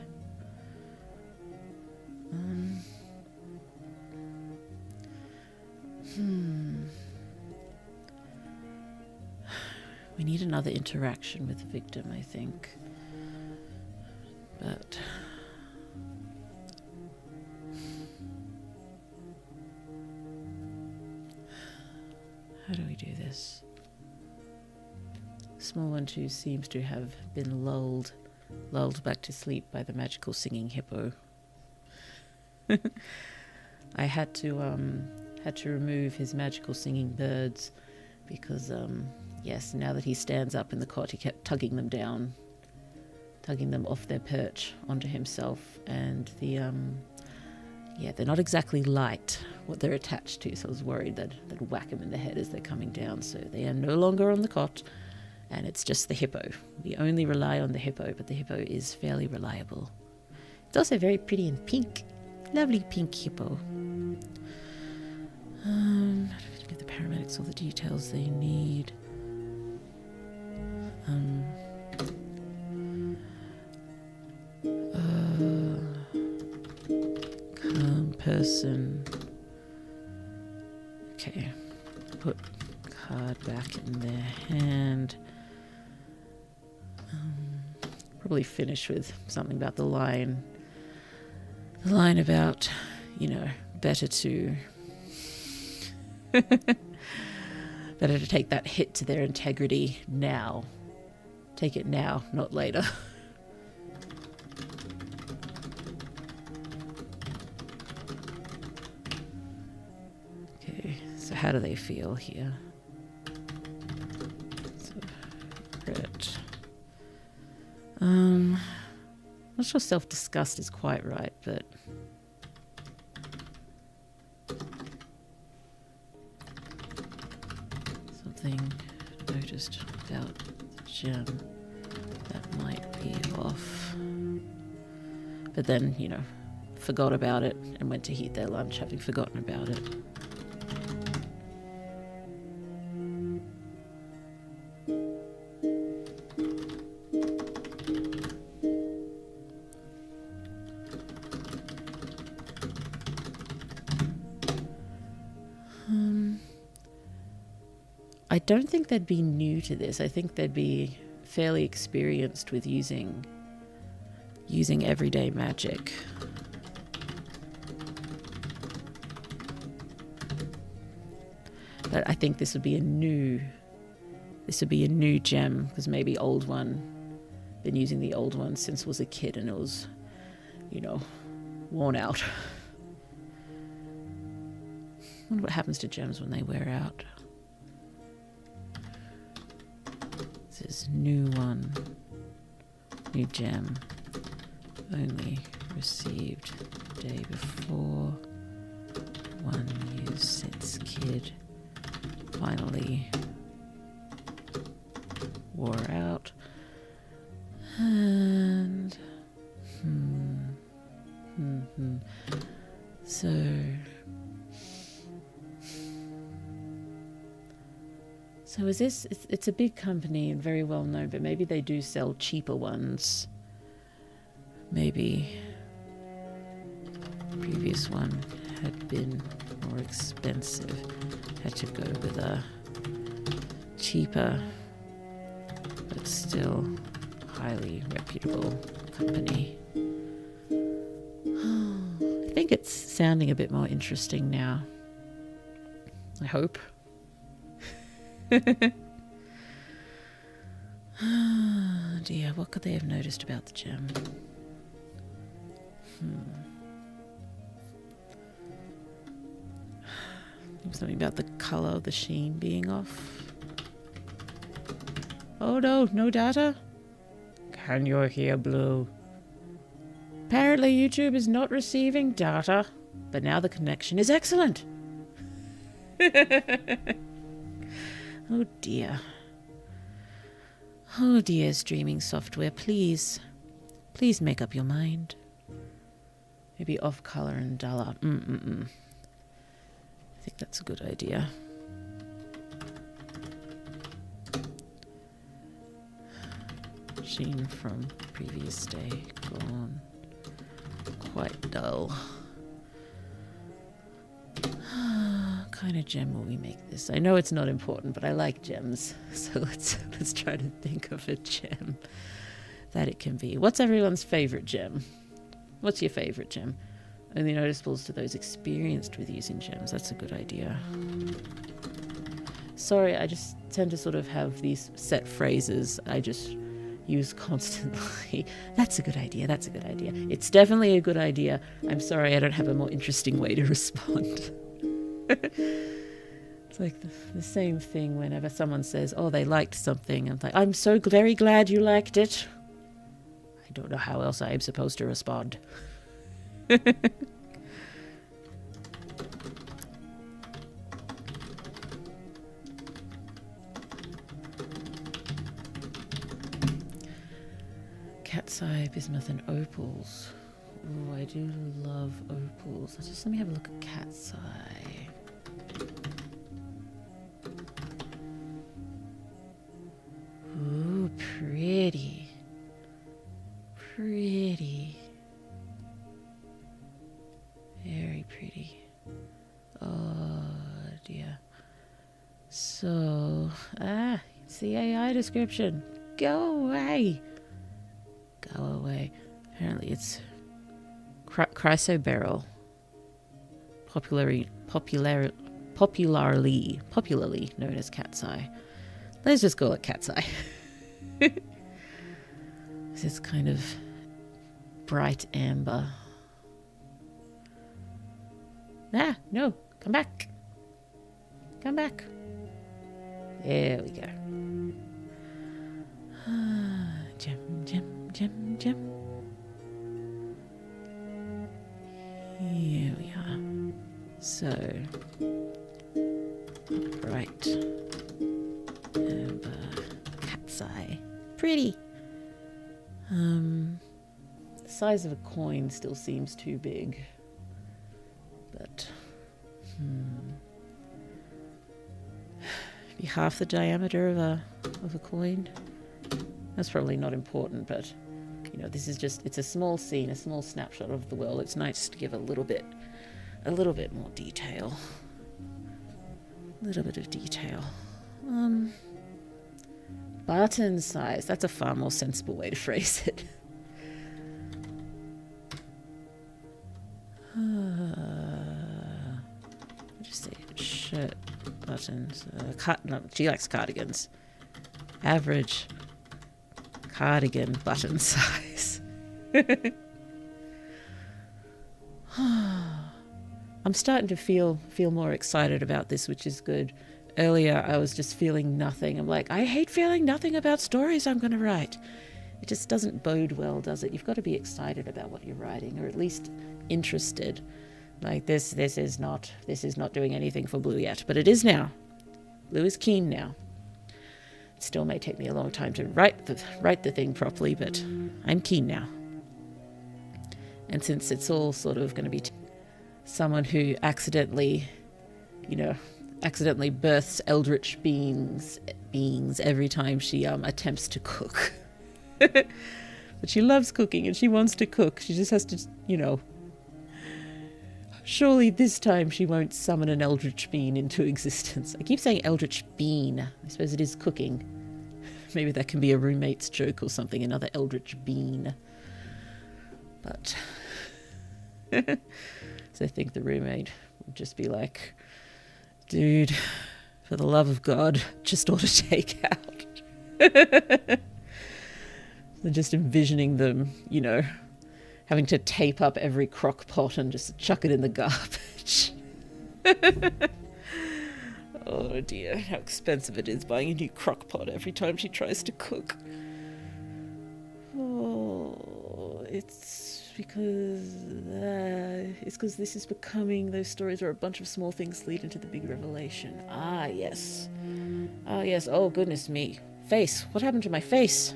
We need another interaction with the victim, I think. But how do we do this? Small one too seems to have been lulled back to sleep by the magical singing hippo. I had to remove his magical singing birds because yes, now that he stands up in the cot, he kept tugging them off their perch onto himself, and they're not exactly light what they're attached to, so I was worried that they'd whack him in the head as they're coming down. So they are no longer on the cot, and it's just the hippo. We only rely on the hippo, but the hippo is fairly reliable. It's also very pretty and pink. Lovely pink hippo. How do we give the paramedics all the details they need? Calm person. Okay. Put card back in their hand. probably finish with something about the line. The line about, you know, better to take that hit to their integrity now. Take it now, not later. Okay, so how do they feel here? So, regret. I'm not sure self-disgust is quite right, but something noticed about the gem that might be off. But then, you know, forgot about it and went to eat their lunch having forgotten about it. I don't think they'd be new to this. I think they'd be fairly experienced with using everyday magic. But I think this would be a new gem, because maybe old one, been using the old one since was a kid and it was, you know, worn out. I wonder what happens to gems when they wear out. This is new one, new gem, only received day before, 1 year since kid, finally wore out, and So is this, it's a big company and very well known, but maybe they do sell cheaper ones. Maybe the previous one had been more expensive, had to go with a cheaper, but still highly reputable company. I think it's sounding a bit more interesting now. I hope. Oh dear, what could they have noticed about the gem? Something about the colour of the sheen being off. Oh no, no data? Can you hear blue? Apparently YouTube is not receiving data, but now the connection is excellent. Oh dear. Oh dear, streaming software, please. Please make up your mind. Maybe off colour and duller. I think that's a good idea. Sheen from previous day gone. Quite dull. Kind of gem will we make this? I know it's not important, but I like gems, so let's try to think of a gem that it can be. What's everyone's favorite gem? What's your favorite gem? Only noticeables to those experienced with using gems. That's a good idea. Sorry, I just tend to sort of have these set phrases I just use constantly. That's a good idea. That's a good idea. It's definitely a good idea. I'm sorry I don't have a more interesting way to respond. It's like the same thing whenever someone says, oh, they liked something. I'm like, I'm so very glad you liked it. I don't know how else I'm supposed to respond. Cat's eye, bismuth, and opals. Oh, I do love opals. Let me have a look at cat's eye. Ooh, pretty. Pretty. Very pretty. Oh dear. So, it's the AI description. Go away. Go away. Apparently it's chrysoberyl. Popularly known as cat's eye. Let's just call it cat's eye. It's kind of bright amber. Ah, no, come back. Come back. There we go. Gem. Here we are. So, bright amber cat's eye. Pretty. The size of a coin still seems too big. But, be half the diameter of a coin. That's probably not important, but you know, this is just, it's a small scene, a small snapshot of the world. It's nice to give a little bit more detail. A little bit of detail. Button size. That's a far more sensible way to phrase it. Just say shirt buttons. No, she likes cardigans. Average cardigan button size. I'm starting to feel more excited about this, which is good. Earlier, I was just feeling nothing. I'm like, I hate feeling nothing about stories I'm going to write. It just doesn't bode well, does it? You've got to be excited about what you're writing, or at least interested. Like this is not doing anything for Blue yet, but it is now. Blue is keen now. It still may take me a long time to write the thing properly, but I'm keen now. And since it's all sort of going to be someone who accidentally births eldritch beings every time she attempts to cook. But she loves cooking and she wants to cook. She just has to, surely this time she won't summon an eldritch bean into existence. I keep saying eldritch bean. I suppose it is cooking. Maybe that can be a roommate's joke or something, another eldritch bean. But so I think the roommate would just be like, dude, for the love of God, just order takeout. So just envisioning them, having to tape up every crock pot and just chuck it in the garbage. Oh dear, how expensive it is buying a new crock pot every time she tries to cook. Oh, it's because this is becoming those stories where a bunch of small things lead into the big revelation. Ah, yes. Oh, goodness me. Face. What happened to my face?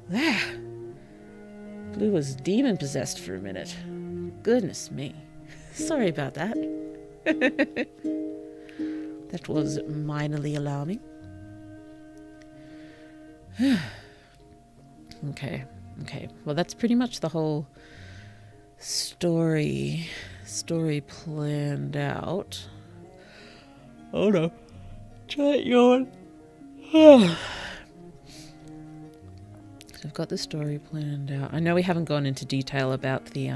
There. Blue was demon possessed for a minute. Goodness me. Sorry about that. That was minorly alarming. Okay. Well, that's pretty much the whole story planned out. Oh no. Giant yawn. So I've got the story planned out. I know we haven't gone into detail about the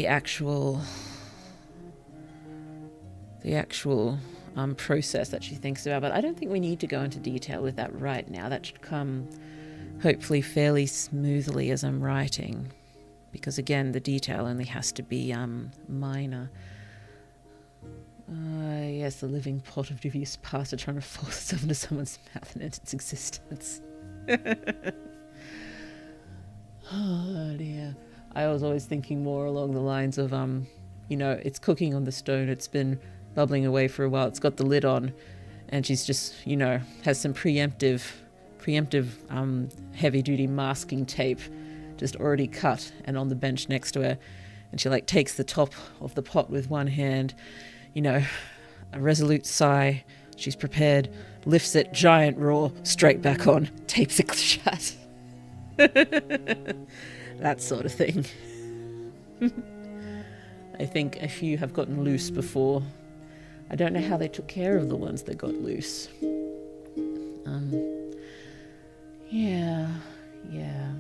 actual process that she thinks about, but I don't think we need to go into detail with that right now. That should come hopefully fairly smoothly as I'm writing, because again, the detail only has to be minor. Yes, the living pot of dubious pasta trying to force itself into someone's mouth and end its existence. Oh dear. I was always thinking more along the lines of, it's cooking on the stone, it's been bubbling away for a while, it's got the lid on, and she's just, has some preemptive heavy-duty masking tape just already cut and on the bench next to her, and she takes the top of the pot with one hand, a resolute sigh, she's prepared, lifts it, giant roar, straight back on, tapes it shut. That sort of thing. I think a few have gotten loose before. I don't know how they took care of the ones that got loose. Yeah.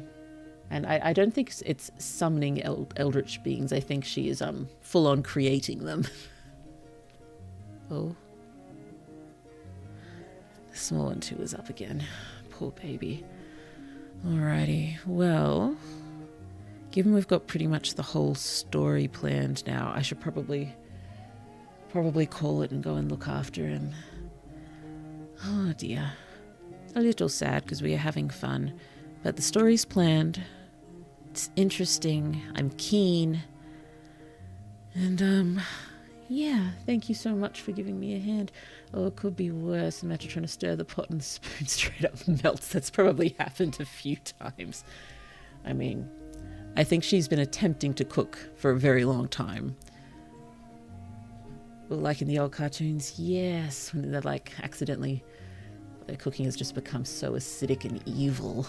And I don't think it's summoning eldritch beings. I think she is full on creating them. Oh. The small one too is up again. Poor baby. Alrighty. Well, given we've got pretty much the whole story planned now, I should probably call it and go and look after him. Oh dear. A little sad because we are having fun, but the story's planned. It's interesting. I'm keen. And yeah, thank you so much for giving me a hand. Oh, it could be worse. Imagine trying to stir the pot and the spoon straight up melts. That's probably happened a few times. I mean, I think she's been attempting to cook for a very long time. Well, like in the old cartoons, yes, when they're like accidentally, their cooking has just become so acidic and evil.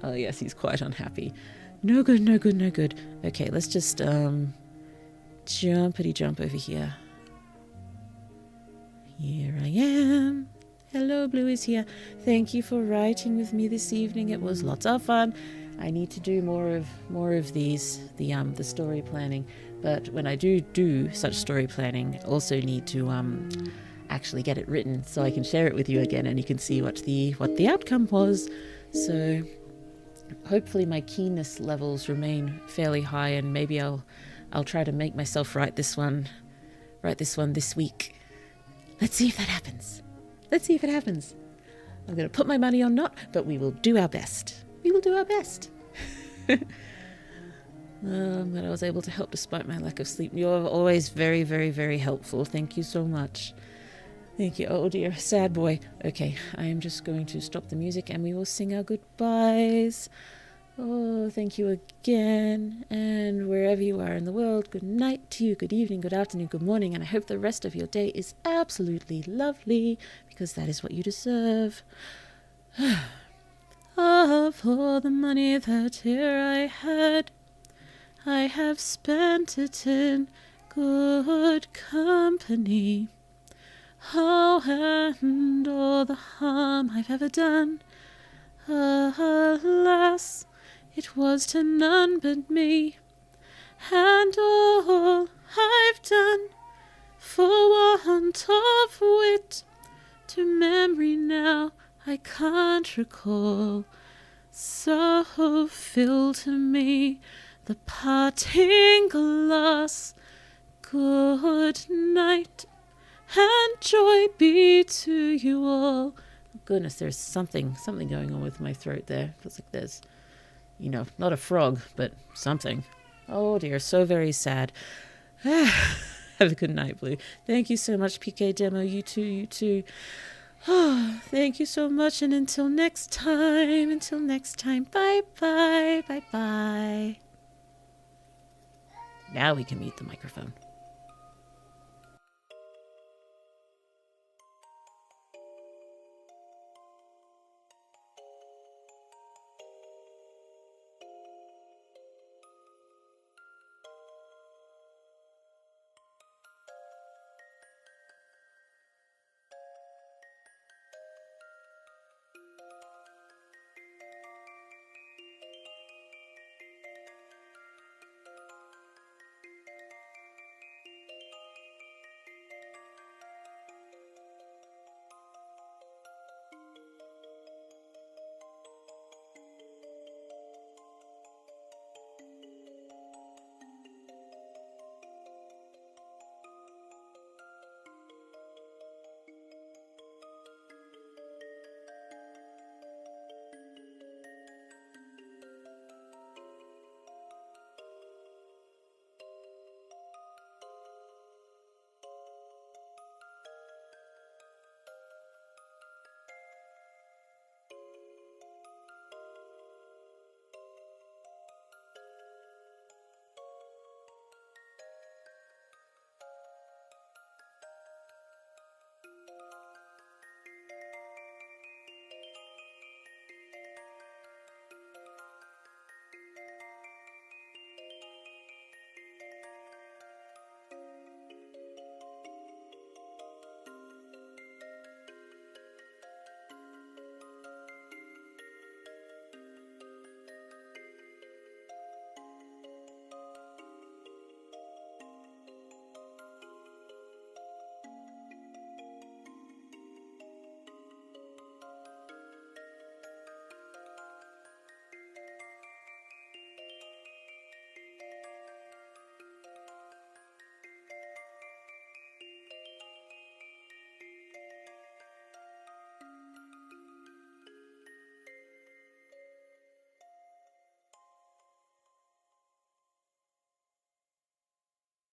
Oh yes, he's quite unhappy. No good, no good, no good. Okay, let's just jumpity jump over here. Here I am. Hello, Blue is here. Thank you for writing with me this evening. It was lots of fun. I need to do more of these, the story planning. But when I do such story planning, I also need to actually get it written so I can share it with you again and you can see what the outcome was. So hopefully my keenness levels remain fairly high, and maybe I'll try to make myself write this one this week. Let's see if that happens. Let's see if it happens. I'm going to put my money on not, but we will do our best. We will do our best. But I was able to help despite my lack of sleep. You're always very, very, very helpful. Thank you so much. Thank you. Oh dear, sad boy. Okay, I am just going to stop the music and we will sing our goodbyes. Oh, thank you again. And wherever you are in the world, good night to you, good evening, good afternoon, good morning. And I hope the rest of your day is absolutely lovely, because that is what you deserve. Ah, for the money that here I had, I have spent it in good company. Oh, and all the harm I've ever done, alas, it was to none but me. And all I've done, for want of wit, to memory now I can't recall. So fill to me the parting glass. Good night, and joy be to you all. Oh, goodness, there's something going on with my throat there. Feels like there's, not a frog, but something. Oh dear, so very sad. Have a good night, Blue. Thank you so much, PK Demo. You too. Oh, thank you so much, and until next time, bye-bye. Now we can mute the microphone.